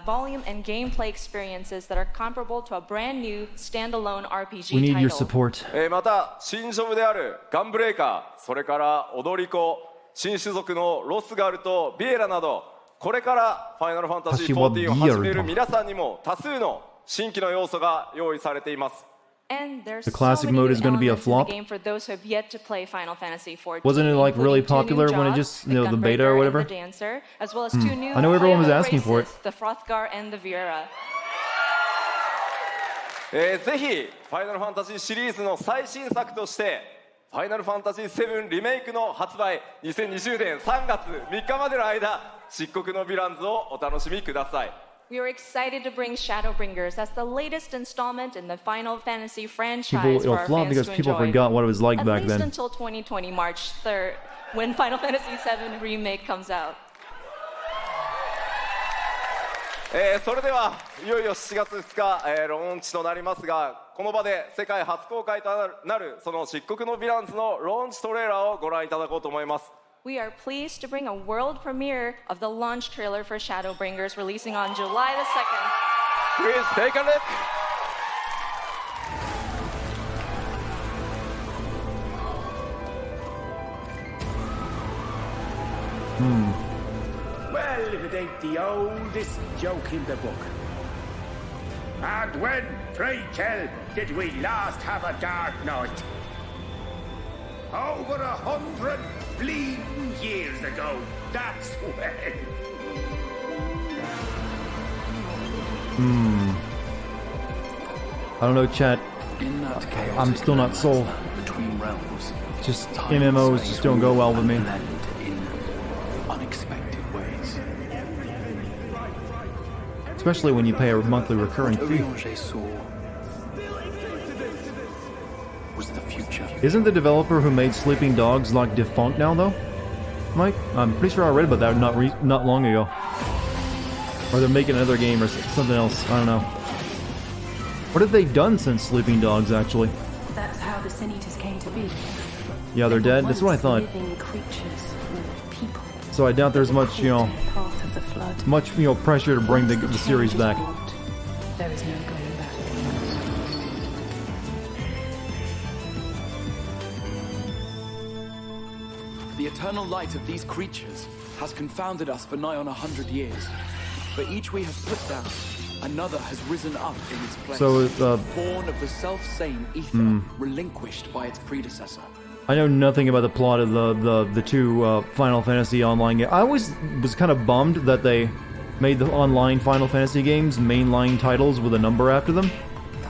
volume and gameplay experiences that are comparable to a brand new standalone RPG We need your title. support. また新ジョブであるガンブレーカー、それから踊り子、新種族のロスガルとビエラなど、これからファイナルファンタジー14を始める皆さんにも多数の新規の要素が用意されています。 And there's The classic so many mode is going to be a elements in the flop. game for those who have yet to play Final Fantasy 14. Wasn't it like really including two new popular when it jobs, just, the beta or Gunbreaker whatever? and the Dancer, as well as two new I know everyone was playable asking for it. races, the Frothgar and the Viera. ぜひファイナルファンタジーシリーズの最新作としてファイナルファンタジー7リメイクの発売2020年3月3日までの間漆黒のヴィランズをお楽しみください。 We are excited to bring Shadowbringers as the latest installment in the Final Fantasy franchise People, for our flop fans because to people enjoy. forgot what it was like At back least then. until 2020 March 3rd, when Final Fantasy 7 Remake comes out. それではいよいよ7月2日、ローンチとなりますが、この場で世界初公開となるその漆黒のヴィランズのローンチトレーラーをご覧いただこうと思います。 We are pleased to bring a world premiere of the launch trailer for Shadowbringers releasing on July the 2nd. Please take a look. Well, if it ain't the oldest joke in the book. And when, pray tell, did we last have a dark night? Over 100 bleeding years ago, that's when. I don't know, chat. I'm still not sold. Between realms, Just MMOs just don't go well with me. in unexpected ways. Especially when you pay a monthly recurring fee. Oriange saw was the future. Isn't the developer who made Sleeping Dogs like defunct now, though? Mike, I'm pretty sure I read about that not long ago. Or they're making another game or something else. I don't know. What have they done since Sleeping Dogs, actually? That's how the Sin Eaters came to be. Yeah, they're dead. That's what I thought. Living creatures with people. So I doubt there's much, Path of the flood. pressure to bring the series back. There is no going back. The eternal light of these creatures has confounded us for nigh on 100 years. For each we have put down, another has risen up in its place. So, born of the self-same ether, relinquished by its predecessor. I know nothing about the plot of the two Final Fantasy online games. I always was kind of bummed that they made the online Final Fantasy games mainline titles with a number after them.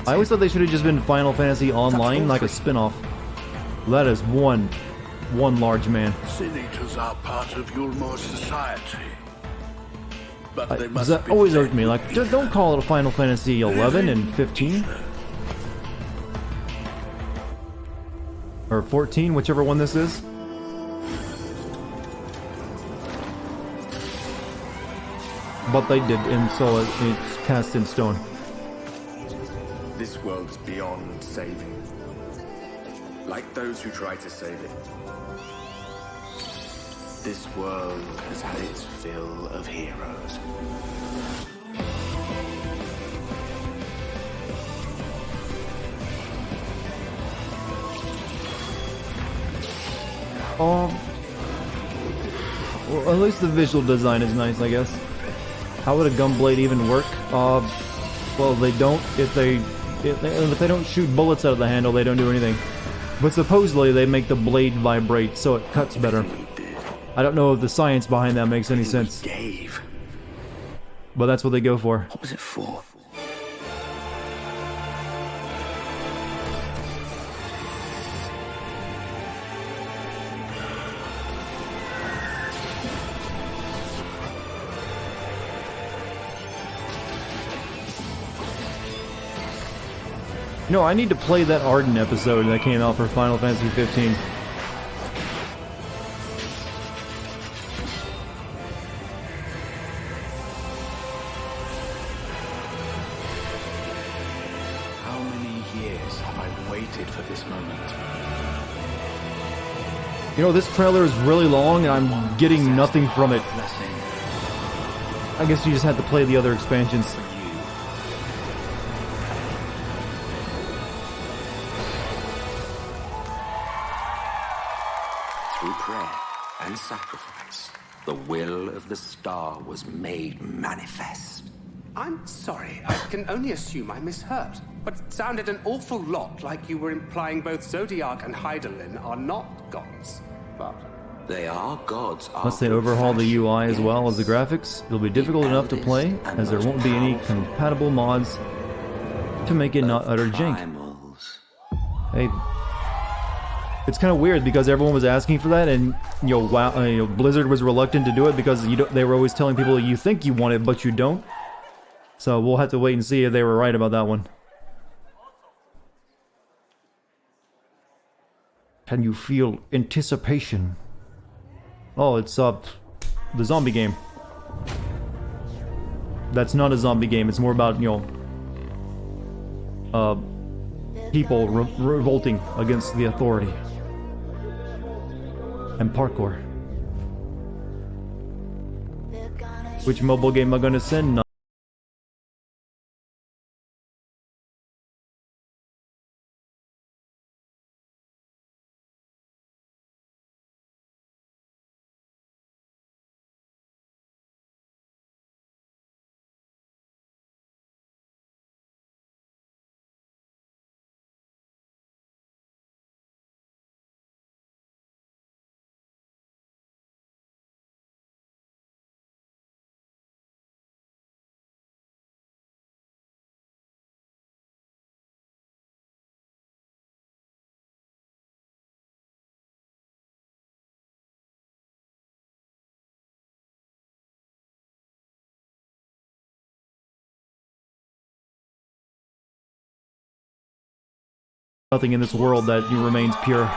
I always thought they should have just been Final Fantasy Online, like a spin-off. That is one large man. Sin Eaters are part of Yulmore society. But they must That be always irked me. Like, don't call it a Final Fantasy 11 and 15. Or 14, whichever one this is. But they did, and so it's cast in stone. This world is beyond saving. Like those who try to save it. This world has had its fill of heroes. Well, at least the visual design is nice, I guess. How would a gunblade even work? Well, they don't. If they don't shoot bullets out of the handle, they don't do anything. But supposedly they make the blade vibrate, so it cuts better. I don't know if the science behind that makes any sense. But that's what they go for. What was it for? No, I need to play that Arden episode that came out for Final Fantasy 15. How many years have I waited for this moment? You know, this trailer is really long and I'm getting nothing from it. I guess you just have to play the other expansions. Through prayer and sacrifice, the will of the star was made manifest. I'm sorry, I can only assume I misheard, but it sounded an awful lot like you were implying both Zodiac and Hydaelyn are not gods. But they are gods. Unless they overhaul the UI as well as the graphics, it'll be difficult enough to play, as there won't be any compatible mods to make it not utter jank. Hey, it's kind of weird because everyone was asking for that, and Blizzard was reluctant to do it because they were always telling people you think you want it, but you don't. So we'll have to wait and see if they were right about that one. Can you feel anticipation? Oh, it's the zombie game. That's not a zombie game. It's more about people revolting against the authority. And parkour. Which mobile game am I gonna send? Nothing in this world that remains pure.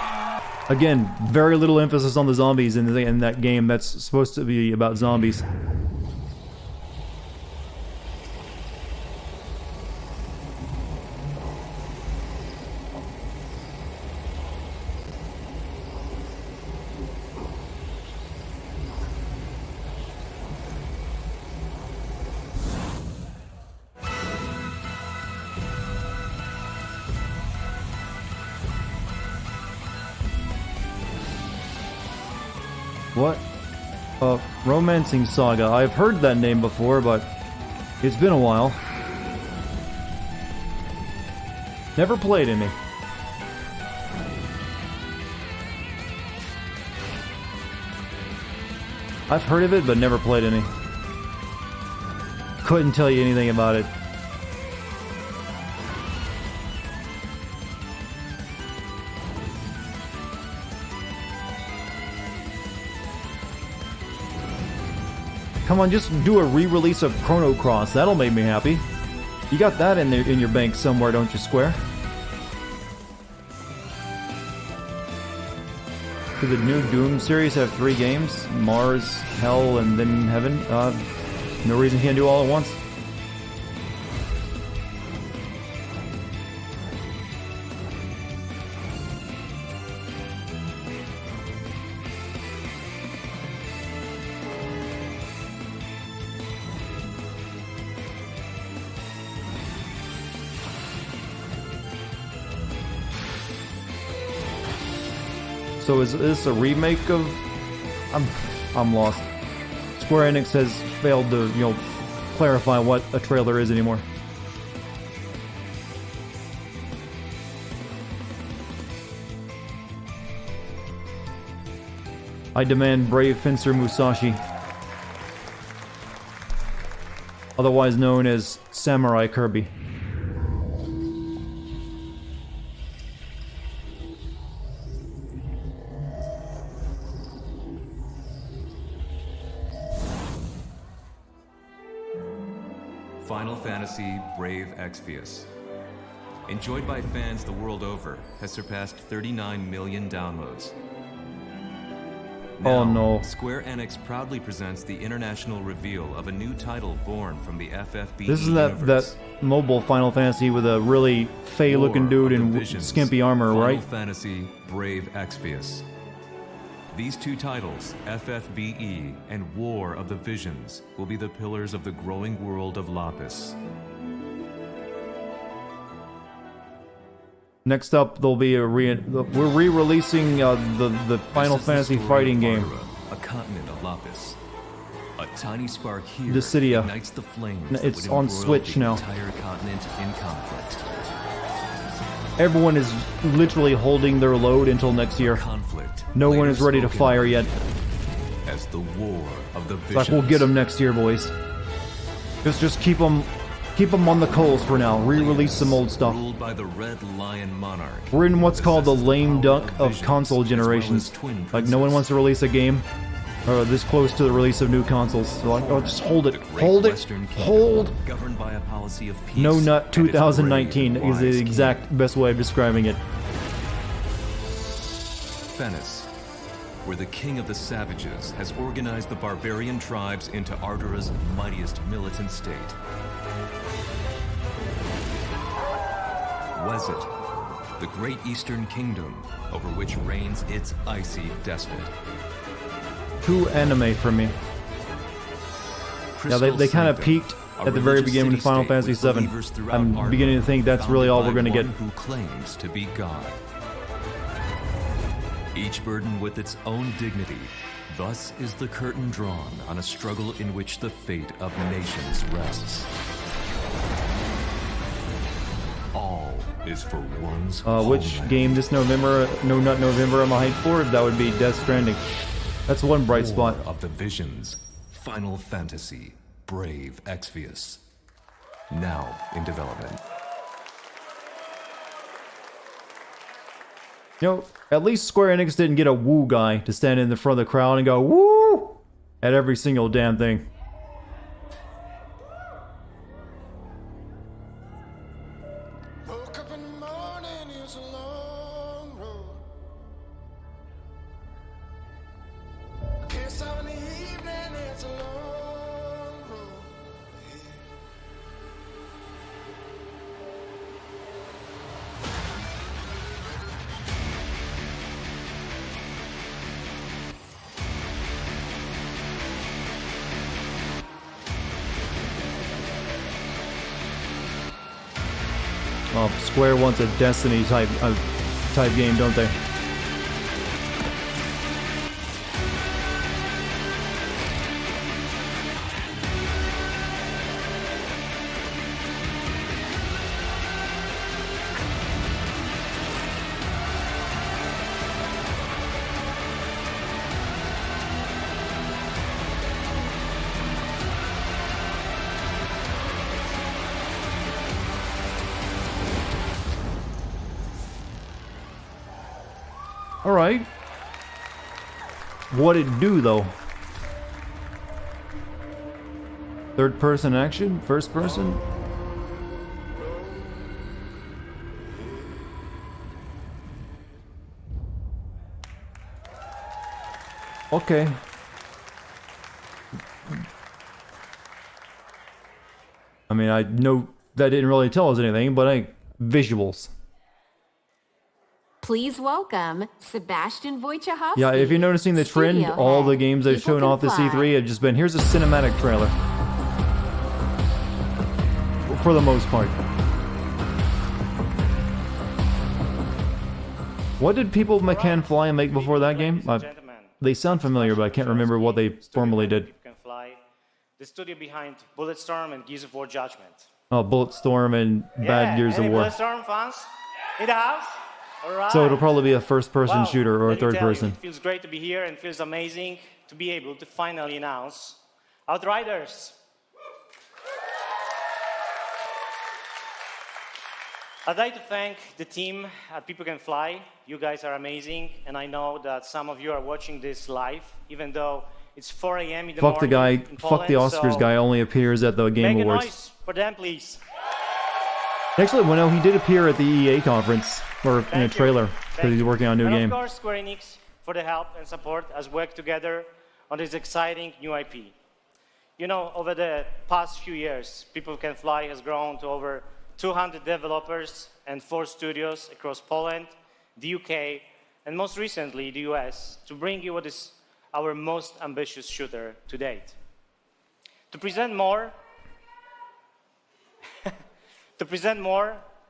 Again, very little emphasis on the zombies in that game that's supposed to be about zombies. What? Romancing Saga. I've heard that name before, but it's been a while. Never played any. I've heard of it, but never played any. Couldn't tell you anything about it. Come on, just do a re-release of Chrono Cross. That'll make me happy. You got that in there in your bank somewhere, don't you, Square? Did the new Doom series have 3 games? Mars, Hell, and then Heaven? No reason he can't do all at once. So is this a remake of... I'm lost. Square Enix has failed to, clarify what a trailer is anymore. I demand Brave Fencer Musashi, otherwise known as Samurai Kirby. Final Fantasy Brave Exvius, enjoyed by fans the world over, has surpassed 39 million downloads. Now, Oh no. Square Enix proudly presents the international reveal of a new title born from the FFB This is universe. that mobile Final Fantasy with a really fey-looking dude in skimpy armor, right? Final Fantasy Brave Exvius. These two titles, FFBE and War of the Visions, will be the pillars of the growing world of Lapis. Next up, there'll be we're re-releasing the Final Fantasy fighting game. A continent of Lapis. A tiny spark here Dissidia. ignites the flames that It's would on embroil Switch the now. entire continent in conflict. Everyone is literally holding their load until next year. Conflict. No one later is ready to spoken fire of yet. As the War of the It's Visions. like we'll get them next year, boys. Just keep them on the coals for now. Re-release some old stuff. Ruled by the Red Lion Monarch. We're in what's called the lame duck of console generations. Like no one wants to release a game this close to the release of new consoles. So like, oh, just hold it, hold it, hold. Governed by a policy of peace. No Nut and its 2019 brave and is the wise exact best way of describing it. Fenis, where the king of the savages has organized the barbarian tribes into Ardura's mightiest militant state. Wezit, the great eastern kingdom over which reigns its icy despot. Too anime for me. Yeah, they kind of peaked at the very beginning of Final Fantasy VII. I'm beginning to think that's really all we're going to get. Who claims to be God. Each burden with its own dignity. Thus is the curtain drawn on a struggle in which the fate of nations rests. All is for one's Which homeland. game this November, No Nut November, am I hyped for? That would be Death Stranding. That's one bright War spot. of the Visions, Final Fantasy, Brave Exvius. Now in development. At least Square Enix didn't get a woo guy to stand in the front of the crowd and go woo at every single damn thing. Oh, Square wants a Destiny type game, don't they? Alright. What'd it do, though? Third person action? First person? Okay. I mean, I know that didn't really tell us anything, but visuals. Please welcome Sebastian Wojciechowski. Yeah, if you're noticing the trend, Studio all head. the games they've People shown can off this fly. E3 have just been, here's a cinematic trailer. For the most part. What did People Can Fly make before that game? They sound familiar, but I can't remember what they formerly did. Can Fly, the studio behind Bulletstorm and Gears of War Judgment. Oh, Bulletstorm and Bad Gears of War. Bulletstorm fans in the house? All right. So it'll probably be a first-person shooter or a Let me tell third-person. you, it feels great to be here and it feels amazing to be able to finally announce Outriders. I'd like to thank the team at People Can Fly. You guys are amazing, and I know that some of you are watching this live, even though it's 4 a.m. in the Fuck the morning guy. in Fuck the Poland, Oscars so guy. Only appears at the Game make Awards. a noise for them, please. Actually, well, no, he did appear at the EA conference or in a trailer because he's working on a new And game. of course, Square Enix for the help and support as we work together on this exciting new IP. You know, over the past few years, People Can Fly has grown to over 200 developers and 4 studios across Poland, the UK, and most recently the US to bring you what is our most ambitious shooter to date. To present more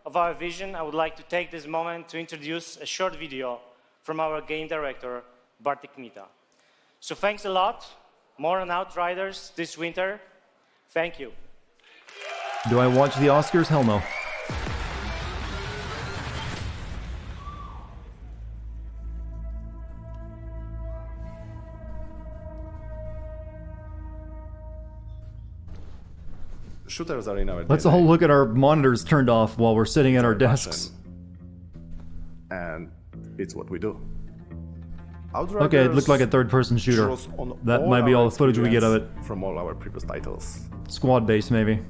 of our vision, I would like to take this moment to introduce a short video from our game director, Dartigan. So thanks a lot. More on Outriders this winter. Thank you. Do I watch the Oscars? Hell no. Shooters are in our Let's DNA, all look at our monitors turned off while we're sitting at our desks. and it's what we do. Okay, it looked like a third-person shooter. draws on That might be our all the footage we get of it. experience from all our previous titles. Squad-based, maybe.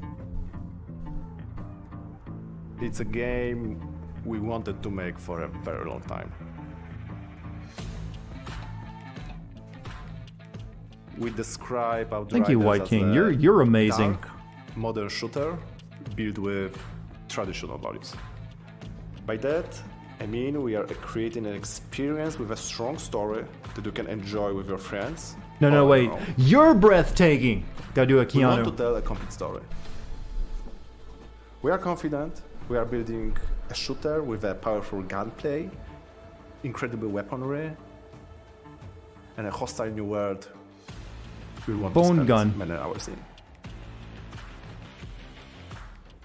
It's a game we wanted to make for a very long time. We describe Outriders Thank you, White as King. a You're amazing. dark, modern shooter built with traditional values. By that, I mean we are creating an experience with a strong story that you can enjoy with your friends. No, or no, on wait. your own. You're breathtaking. Gotta do a We want to Keanu. tell a complete story. We are confident we are building a shooter with a powerful gunplay, incredible weaponry, and a hostile new world we want Bone to spend gun. many hours in.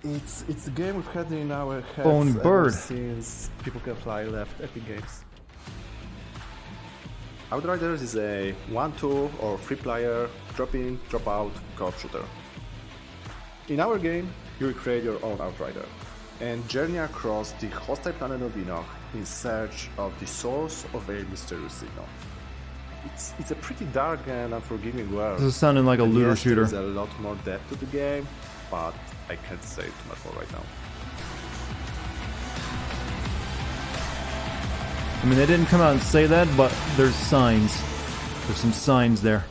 It's a game we've had in our heads Bone ever bird. since People Can Fly left Epic Games. Outriders is a 1-2 or 3-player drop-in, drop-out co-op shooter. In our game, you will create your own Outrider and journey across the hostile planet of Enoch in search of the source of a mysterious signal. It's a pretty dark and unforgiving world. This is sounding like a And looter yes, shooter. There's a lot more depth to the game, but I can't say too much more right now. I mean, they didn't come out and say that, but there's signs. There's some signs there.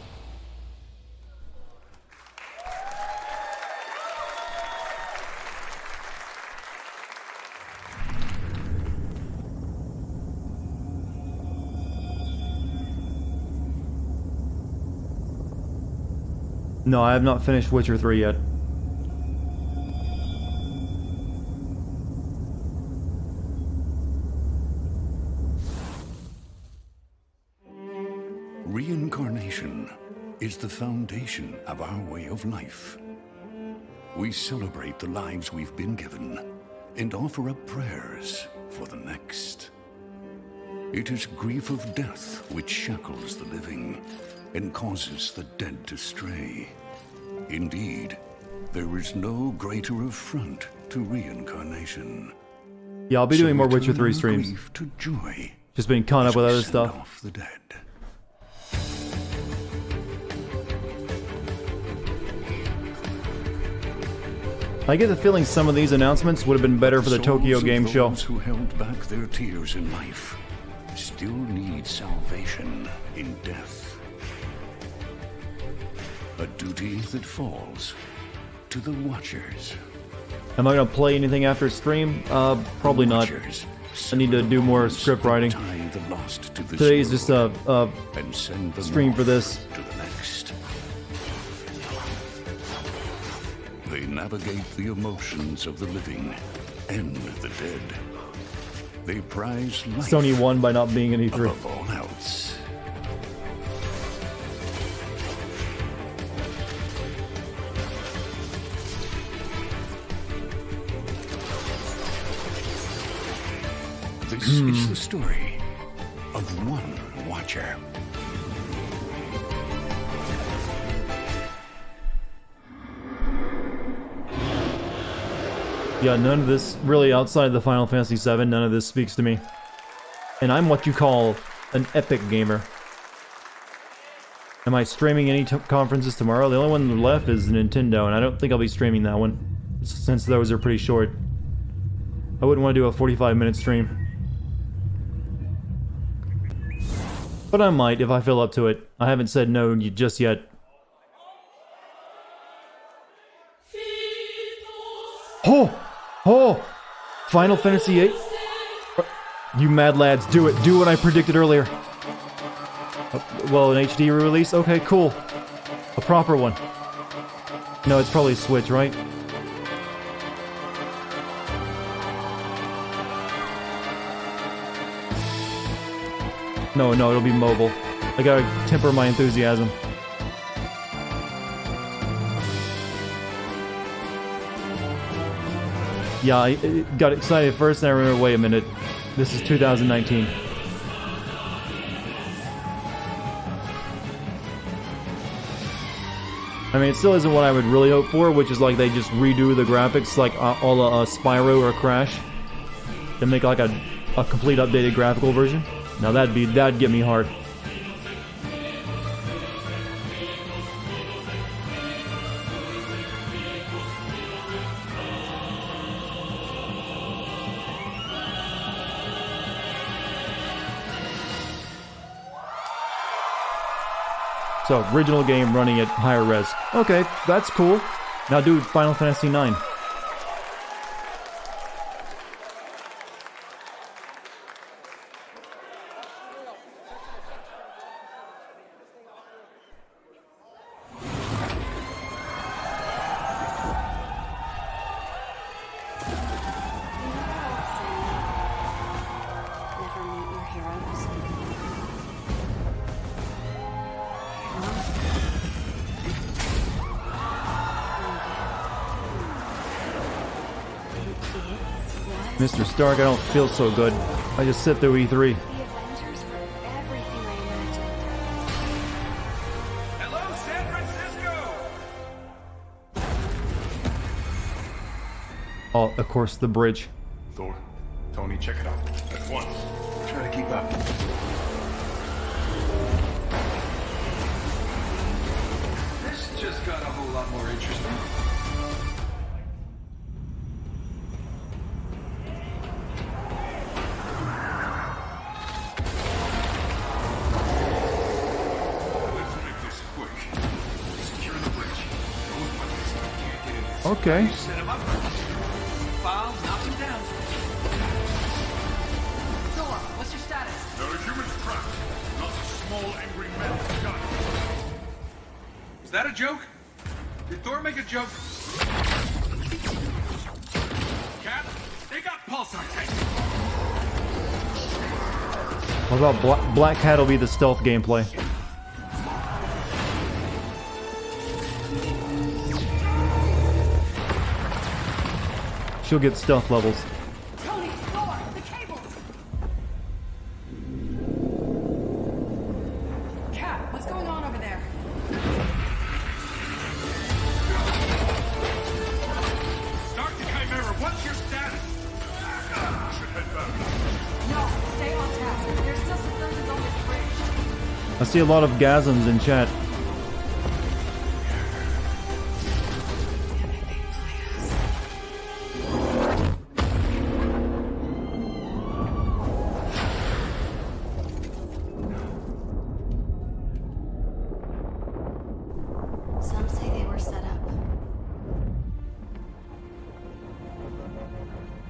No, I have not finished Witcher 3 yet. Reincarnation is the foundation of our way of life. We celebrate the lives we've been given and offer up prayers for the next. It is grief of death which shackles the living and causes the dead to stray. Indeed, there is no greater affront to reincarnation. Yeah, I'll be So doing more we Witcher turn 3 our streams. grief to joy Just being caught up as with we other send stuff. off the dead. I get the feeling some of these announcements would have been better for the Tokyo Souls of Game Show. those who held back their tears in life still need salvation in death. A duty that falls to the Watchers. Am I gonna play anything after stream? Probably not. I need to do more script writing. Today's just a stream for this. To the next. They navigate the emotions of the living and the dead. They prize life Sony won by not being an E3. above all else. This is the story of one watcher. Yeah, none of this, really outside of the Final Fantasy VII, none of this speaks to me. And I'm what you call an epic gamer. Am I streaming any conferences tomorrow? The only one left is Nintendo, and I don't think I'll be streaming that one, since those are pretty short. I wouldn't want to do a 45-minute stream. But I might, if I feel up to it. I haven't said no just yet. Oh! Oh! Final Fantasy VIII? You mad lads, do it. Do what I predicted earlier. Well, an HD release? Okay, cool. A proper one. No, it's probably Switch, right? No, it'll be mobile. I gotta temper my enthusiasm. Yeah, I got excited first, and I remember, wait a minute, this is 2019. I mean, it still isn't what I would really hope for, which is like they just redo the graphics like all Spyro or Crash, and make like a complete updated graphical version. Now that'd get me hard. So, original game running at higher res. Okay, that's cool. Now do Final Fantasy IX. Never meet your heroes. Mr. Stark, I don't feel so good. I just sit through E3. The Avengers were everything I imagined. Hello, San Francisco! Oh, of course, the bridge. Thor, Tony, check it out. At once. Try to keep up. This just got a whole lot more interesting. Okay. Set him up. File, knock him down. Thor, what's your status? There are humans trapped, not a small angry men gun. Is that a joke? Did Thor make a joke? Cat, they got pulsar tanks. What about Black Cat will be the stealth gameplay? She'll get stealth levels. Tony, Thor, the cables! Cat, what's going on over there? Start the Chimera, what's your status? Should head back. No, stay on task. There's still civilians on this bridge. I see a lot of gasms in chat. Some say they were set up.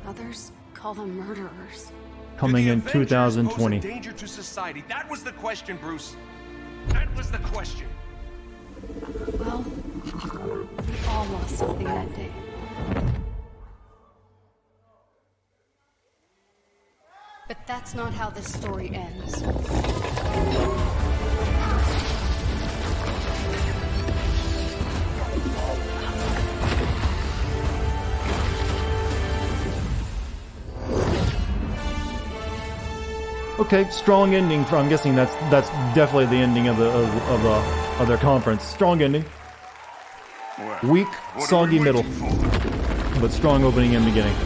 Others call them murderers. Coming in 2020. Danger to society. That was the question, Bruce. That was the question. Well, we all lost something that day. But that's not how this story ends. Okay, strong ending. I'm guessing that's definitely the ending of their conference. Strong ending. Weak, soggy middle, but strong opening and beginning.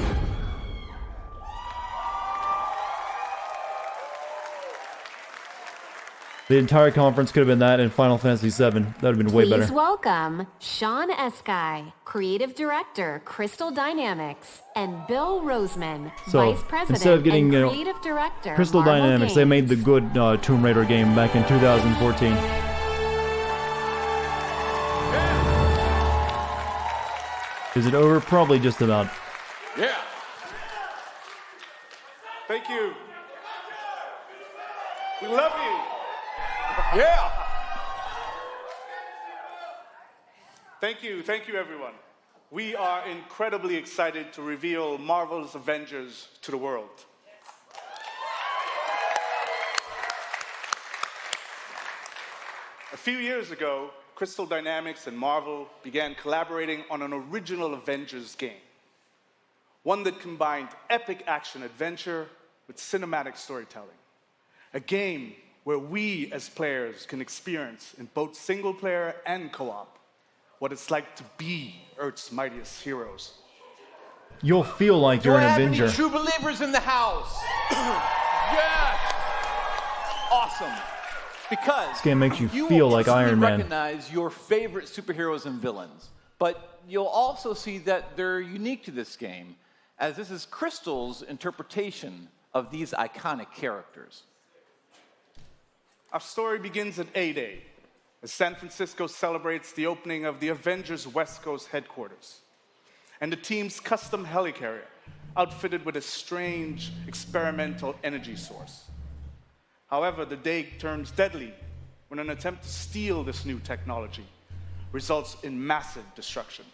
The entire conference could have been that and Final Fantasy VII. That would have been way better. Please welcome Sean Eskai, Creative Director, Crystal Dynamics, and Bill Roseman, So Vice President instead of getting and Creative Director, Crystal Marvel Dynamics, Games. they made the good Tomb Raider game back in 2014. Is it over? Probably just about. Yeah. Thank you. We love you. Yeah. Thank you everyone. We are incredibly excited to reveal Marvel's Avengers to the world. A few years ago, Crystal Dynamics and Marvel began collaborating on an original Avengers game. One that combined epic action-adventure with cinematic storytelling. A game where we as players can experience in both single-player and co-op what it's like to be Earth's mightiest heroes. You'll feel like you're an Avenger. True believers in the house. Yes. Awesome. Because This game makes you will feel like instantly Iron Man. recognize your favorite superheroes and villains, but you'll also see that they're unique to this game, as this is Crystal's interpretation of these iconic characters. Our story begins at A-Day, as San Francisco celebrates the opening of the Avengers West Coast headquarters, and the team's custom helicarrier, outfitted with a strange experimental energy source. However, the day turns deadly when an attempt to steal this new technology results in massive destruction.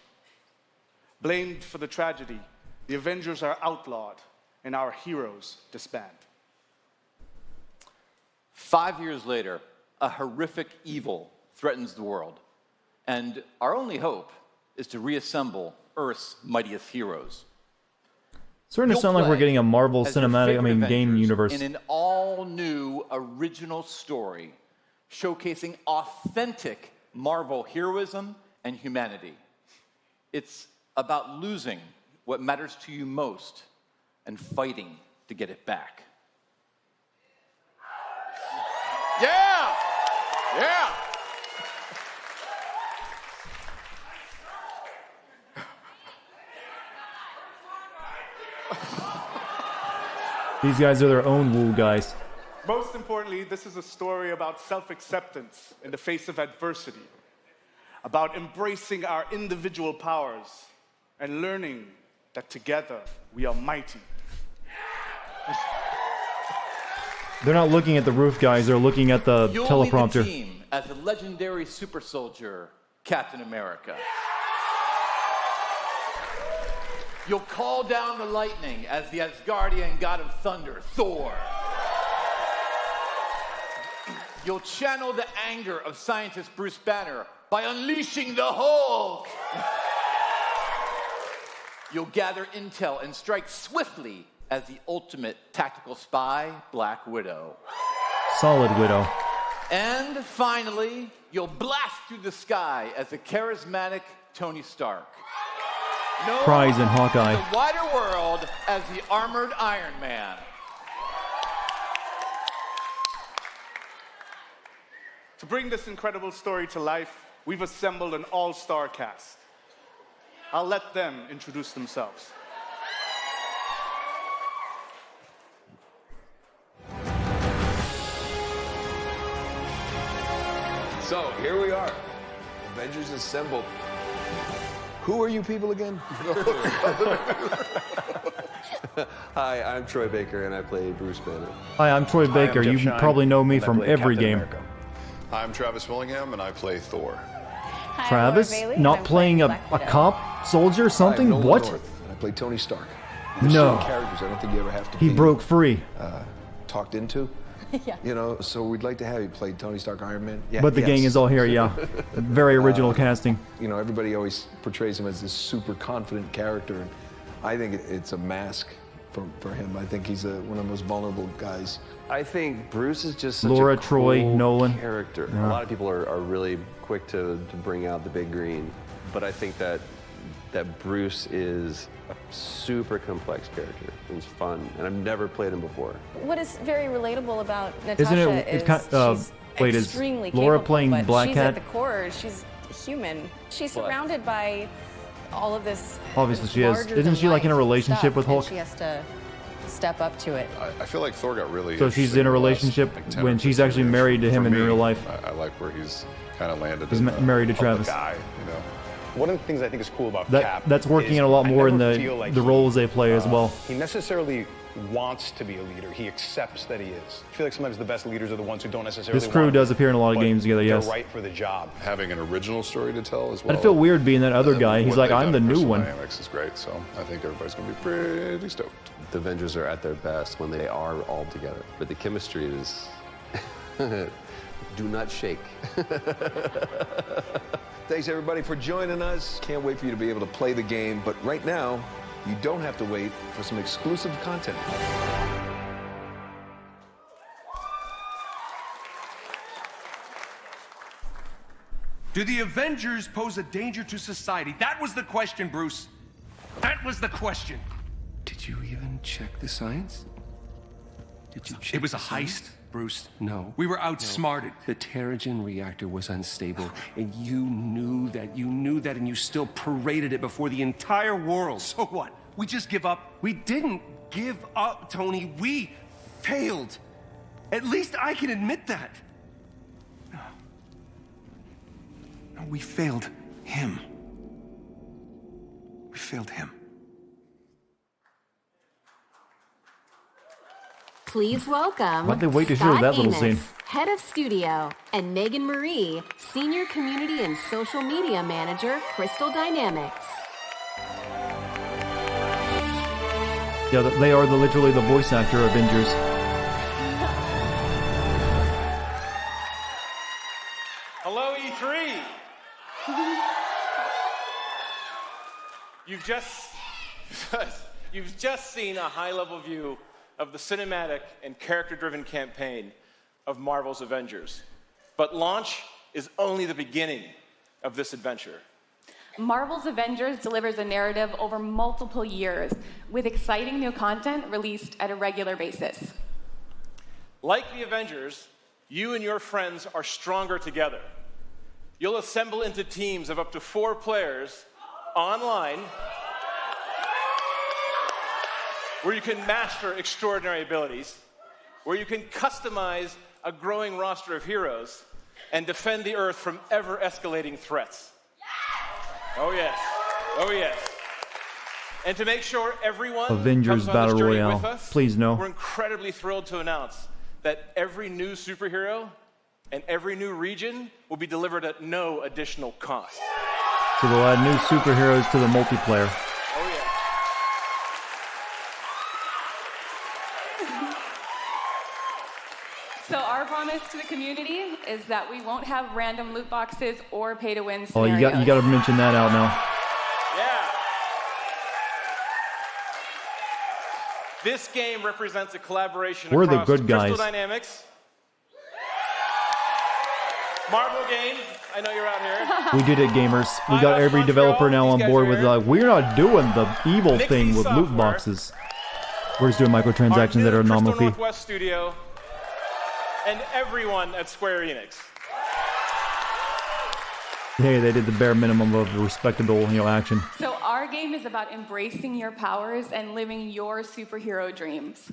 Blamed for the tragedy, the Avengers are outlawed and our heroes disband. 5 years later, a horrific evil threatens the world, and our only hope is to reassemble Earth's mightiest heroes. Starting to sound like we're getting a Marvel As your cinematic, favorite game Avengers universe. in an all-new original story showcasing authentic Marvel heroism and humanity. It's about losing what matters to you most and fighting to get it back. Yeah! Yeah! These guys are their own woo guys. Most importantly, this is a story about self-acceptance in the face of adversity, about embracing our individual powers and learning that together we are mighty. They're not looking at the roof, guys. They're looking at the You'll teleprompter. lead the team as the legendary super soldier, Captain America. You'll call down the lightning as the Asgardian god of thunder, Thor. You'll channel the anger of scientist Bruce Banner by unleashing the Hulk. You'll gather intel and strike swiftly as the ultimate tactical spy, Black Widow. Solid Widow. And finally, you'll blast through the sky as the charismatic Tony Stark. Known Prize in Hawkeye. to the wider world as the Armored Iron Man. To bring this incredible story to life, we've assembled an all-star cast. I'll let them introduce themselves. So, here we are. Avengers assembled. Who are you people again? Hi, I'm Troy Baker, and I play Bruce Banner. Hi, I'm Troy Baker. Jeff You Shine, probably know me and I from play every Captain game. America. I'm Travis Willingham, and I play Thor. Travis? Not playing a cop, soldier, something? I'm Nolan What? North, and I play Tony Stark. No. certain characters I don't think you ever have to He be broke free. talked into. Yeah. You know, so we'd like to have you play Tony Stark, Iron Man. Yeah, But the gang is all here, yeah. Very original casting. You know, everybody always portrays him as this super confident character, and I think it's a mask for him. I think he's one of the most vulnerable guys. I think Bruce is just such Laura, a Troy, cool Nolan. character. Yeah. A lot of people are really quick to bring out the big green, but I think that Bruce is a super complex character. It's fun, and I've never played him before. What is very relatable about Natasha Isn't it? It's kind she's wait, is extremely Laura capable, playing but Black she's Cat? at the core. She's human. She's But- surrounded by all of this. Obviously she is. larger Isn't she like in a than life relationship stuff, with and Hulk? She has to step up to it. I feel like Thor got really. So she's interesting in a the last, relationship like, 10 or when she's 15 actually years. married to him For in me, real life. I like where he's kind of landed. He's in married to of Travis. The guy, you know. One of the things I think is cool about Cap That's working is in a lot I more in never the feel like the he, roles they play as well. He necessarily wants to be a leader. He accepts that he is. I feel like sometimes the best leaders are the ones who don't necessarily This crew want does appear in a lot of but games together, they're yes. right for the job. Having an original story to tell as well. I'd feel weird being that other guy. He's What like, they've I'm the done in new Crystal one. Dynamics is great, so I think everybody's going to be pretty stoked. The Avengers are at their best when they are all together, but the chemistry is do not shake. Thanks everybody for joining us. Can't wait for you to be able to play the game, but right now, you don't have to wait for some exclusive content. Do the Avengers pose a danger to society? That was the question, Bruce. That was the question. Did you even check the science? Did you check It was a the science? heist, Bruce. No. We were No. outsmarted. The Terrigen reactor was unstable, and you knew that, and you still paraded it before the entire world. So what? We just give up? We didn't give up, Tony. We failed. At least I can admit that. No, we failed him. We failed him. Please welcome Why'd they wait to show Scott that little Amos, scene? Head of Studio, and Megan Marie, Senior Community and Social Media Manager, Crystal Dynamics. Yeah, they are literally the voice actor Avengers. Hello, E3. You've just seen a high-level view of the cinematic and character-driven campaign of Marvel's Avengers. But launch is only the beginning of this adventure. Marvel's Avengers delivers a narrative over multiple years, with exciting new content released at a regular basis. Like the Avengers, you and your friends are stronger together. You'll assemble into teams of up to 4 players online, where you can master extraordinary abilities, where you can customize a growing roster of heroes, and defend the Earth from ever-escalating threats. Oh yes, oh yes. And to make sure everyone Avengers comes on Battle this journey Royale. with us, Please no. we're incredibly thrilled to announce that every new superhero and every new region will be delivered at no additional cost. So they'll add new superheroes to the multiplayer. Oh yeah. So our promise to the community is that we won't have random loot boxes or pay-to-win Oh, scenarios. you got to mention that out now. Yeah. This game represents a collaboration We're the across good guys. Crystal Dynamics, Marvel Games. I know you're out here. We did it, gamers. We got every developer now on board with like, we're not doing the evil thing with loot boxes. We're just doing microtransactions that are nominal Crystal fee. Northwest Studio, and everyone at Square Enix. Hey, they did the bare minimum of respectable, action. So our game is about embracing your powers and living your superhero dreams.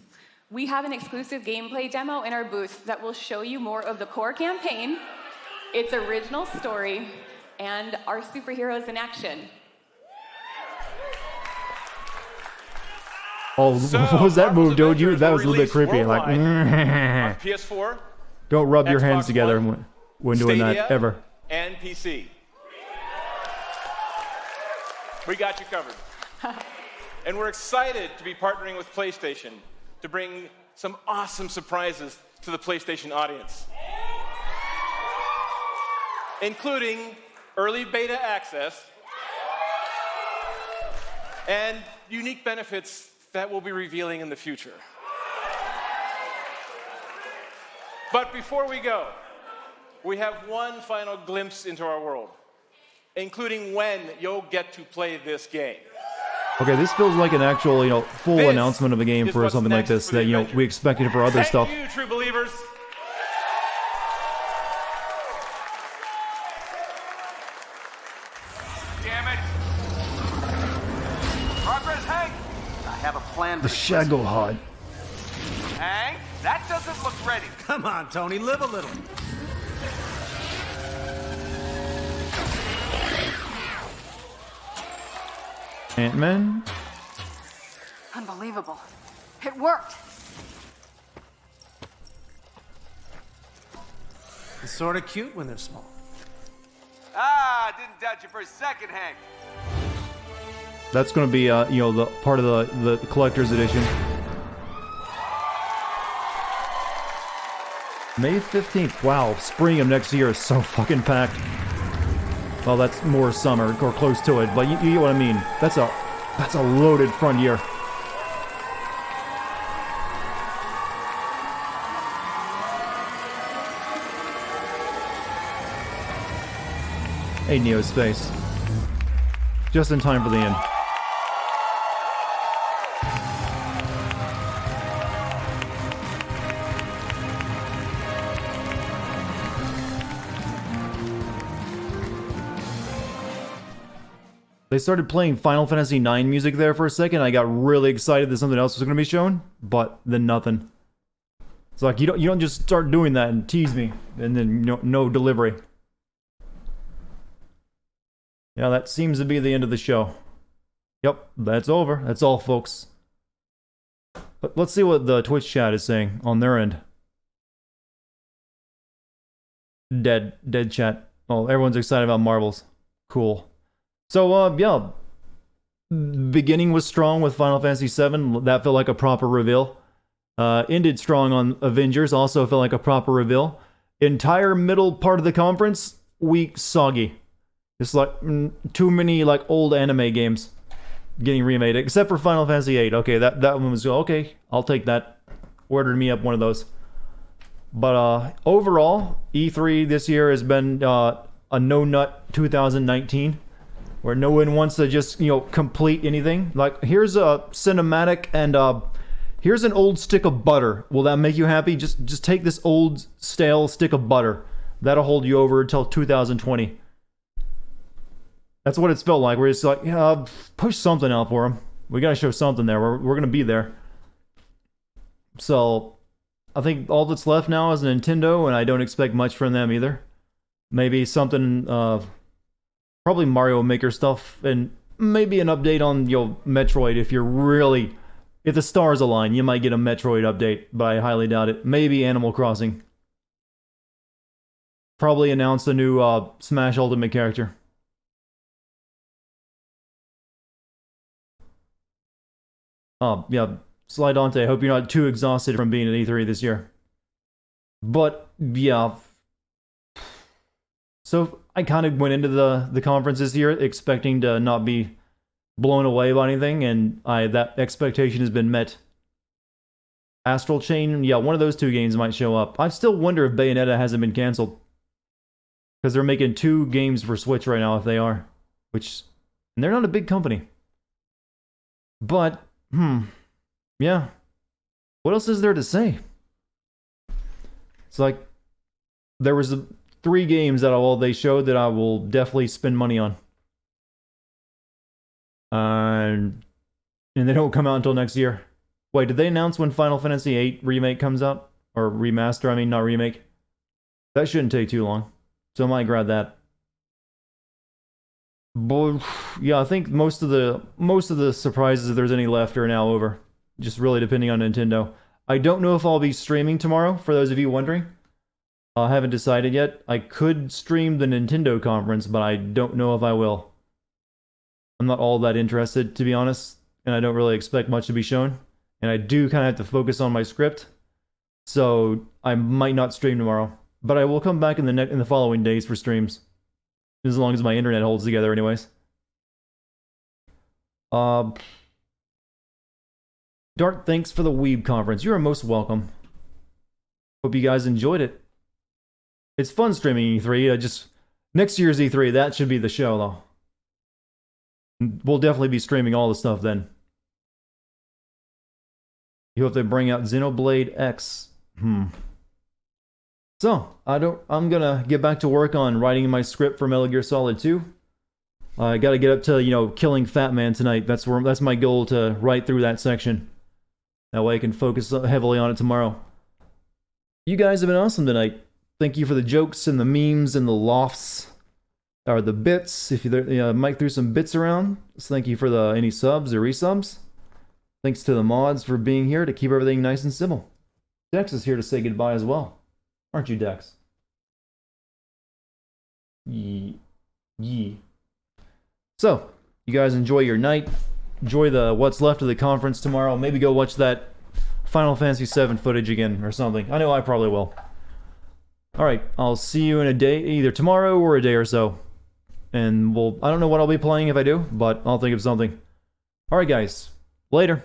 We have an exclusive gameplay demo in our booth that will show you more of the core campaign, its original story, and our superheroes in action. Oh, what was that move, dude? That was a little bit creepy. Like, On PS4, don't rub your hands Xbox together One, when doing Stadia, that, ever. and PC. We got you covered. And we're excited to be partnering with PlayStation to bring some awesome surprises to the PlayStation audience, including early beta access and unique benefits that we'll be revealing in the future. But before we go, we have one final glimpse into our world, including when you'll get to play this game. Okay, this feels like an actual, full This announcement of a game is for what's something like next this for the that, we expected for other stuff. Thank you, true believers. Damn it! Progress, Hank! I have a plan. The Shago Hod. Hank, that doesn't look ready. Come on, Tony, live a little. Ant-Man? Unbelievable. It worked. It's sort of cute when they're small. Ah, didn't doubt you for a second, Hank. That's going to be, the part of the collector's edition. May 15th. Wow, spring of next year is so fucking packed. Well, that's more summer, or close to it, but you get what I mean. That's a loaded front year. Hey, Neo Space. Just in time for the end. They started playing Final Fantasy IX music there for a second. I got really excited that something else was going to be shown, but then nothing. It's like you don't just start doing that and tease me, and then no delivery. Yeah, that seems to be the end of the show. Yep, that's over. That's all, folks. But let's see what the Twitch chat is saying on their end. Dead chat. Oh, everyone's excited about Marvels. Cool. So, yeah. Beginning was strong with Final Fantasy VII. That felt like a proper reveal. Ended strong on Avengers. Also felt like a proper reveal. Entire middle part of the conference, weak, soggy. It's like too many old anime games getting remade, except for Final Fantasy VIII. Okay, that one was okay. I'll take that. Ordered me up one of those. But overall, E3 this year has been a no-nut 2019, where no one wants to just complete anything. Like, here's a cinematic and here's an old stick of butter. Will that make you happy? Just take this old stale stick of butter. That'll hold you over until 2020. That's what it's felt like. We're just like, yeah, push something out for them. We gotta show something there. We're gonna be there. So, I think all that's left now is Nintendo, and I don't expect much from them either. Maybe something, probably Mario Maker stuff, and maybe an update on Metroid. If the stars align, you might get a Metroid update, but I highly doubt it. Maybe Animal Crossing. Probably announce a new Smash Ultimate character. Yeah, Sly Dante, I hope you're not too exhausted from being at E3 this year. But, yeah. So, I kind of went into the conference this year expecting to not be blown away by anything, and that expectation has been met. Astral Chain, yeah, one of those two games might show up. I still wonder if Bayonetta hasn't been cancelled. Because they're making 2 games for Switch right now, if they are. And they're not a big company. But, yeah. What else is there to say? It's like, there was 3 games that they showed that I will definitely spend money on. And they don't come out until next year. Wait, did they announce when Final Fantasy VIII Remake comes out? Or remaster, I mean, not remake. That shouldn't take too long. So I might grab that. But yeah, I think most of the surprises, if there's any left, are now over. Just really depending on Nintendo. I don't know if I'll be streaming tomorrow, for those of you wondering. I haven't decided yet. I could stream the Nintendo conference, but I don't know if I will. I'm not all that interested, to be honest. and I don't really expect much to be shown. And I do kind of have to focus on my script, so I might not stream tomorrow. But I will come back in the following days for streams, as long as my internet holds together, anyways. Dart, thanks for the Weeb conference. You are most welcome. Hope you guys enjoyed it. It's fun streaming E3. Next year's E3, that should be the show, though. We'll definitely be streaming all the stuff then. You hope they bring out Xenoblade X. So, I'm gonna get back to work on writing my script for Metal Gear Solid 2. I gotta get up to, killing Fat Man tonight. That's my goal, to write through that section. That way I can focus heavily on it tomorrow. You guys have been awesome tonight. Thank you for the jokes and the memes and the lofts. Or the bits. If Mike threw some bits around. So thank you for any subs or resubs. Thanks to the mods for being here to keep everything nice and simple. Dex is here to say goodbye as well. Aren't you, Dex? Yee. So, you guys enjoy your night. Enjoy what's left of the conference tomorrow. Maybe go watch that Final Fantasy VII footage again or something. I know I probably will. Alright, I'll see you in a day, either tomorrow or a day or so. And I don't know what I'll be playing if I do, but I'll think of something. Alright guys, later.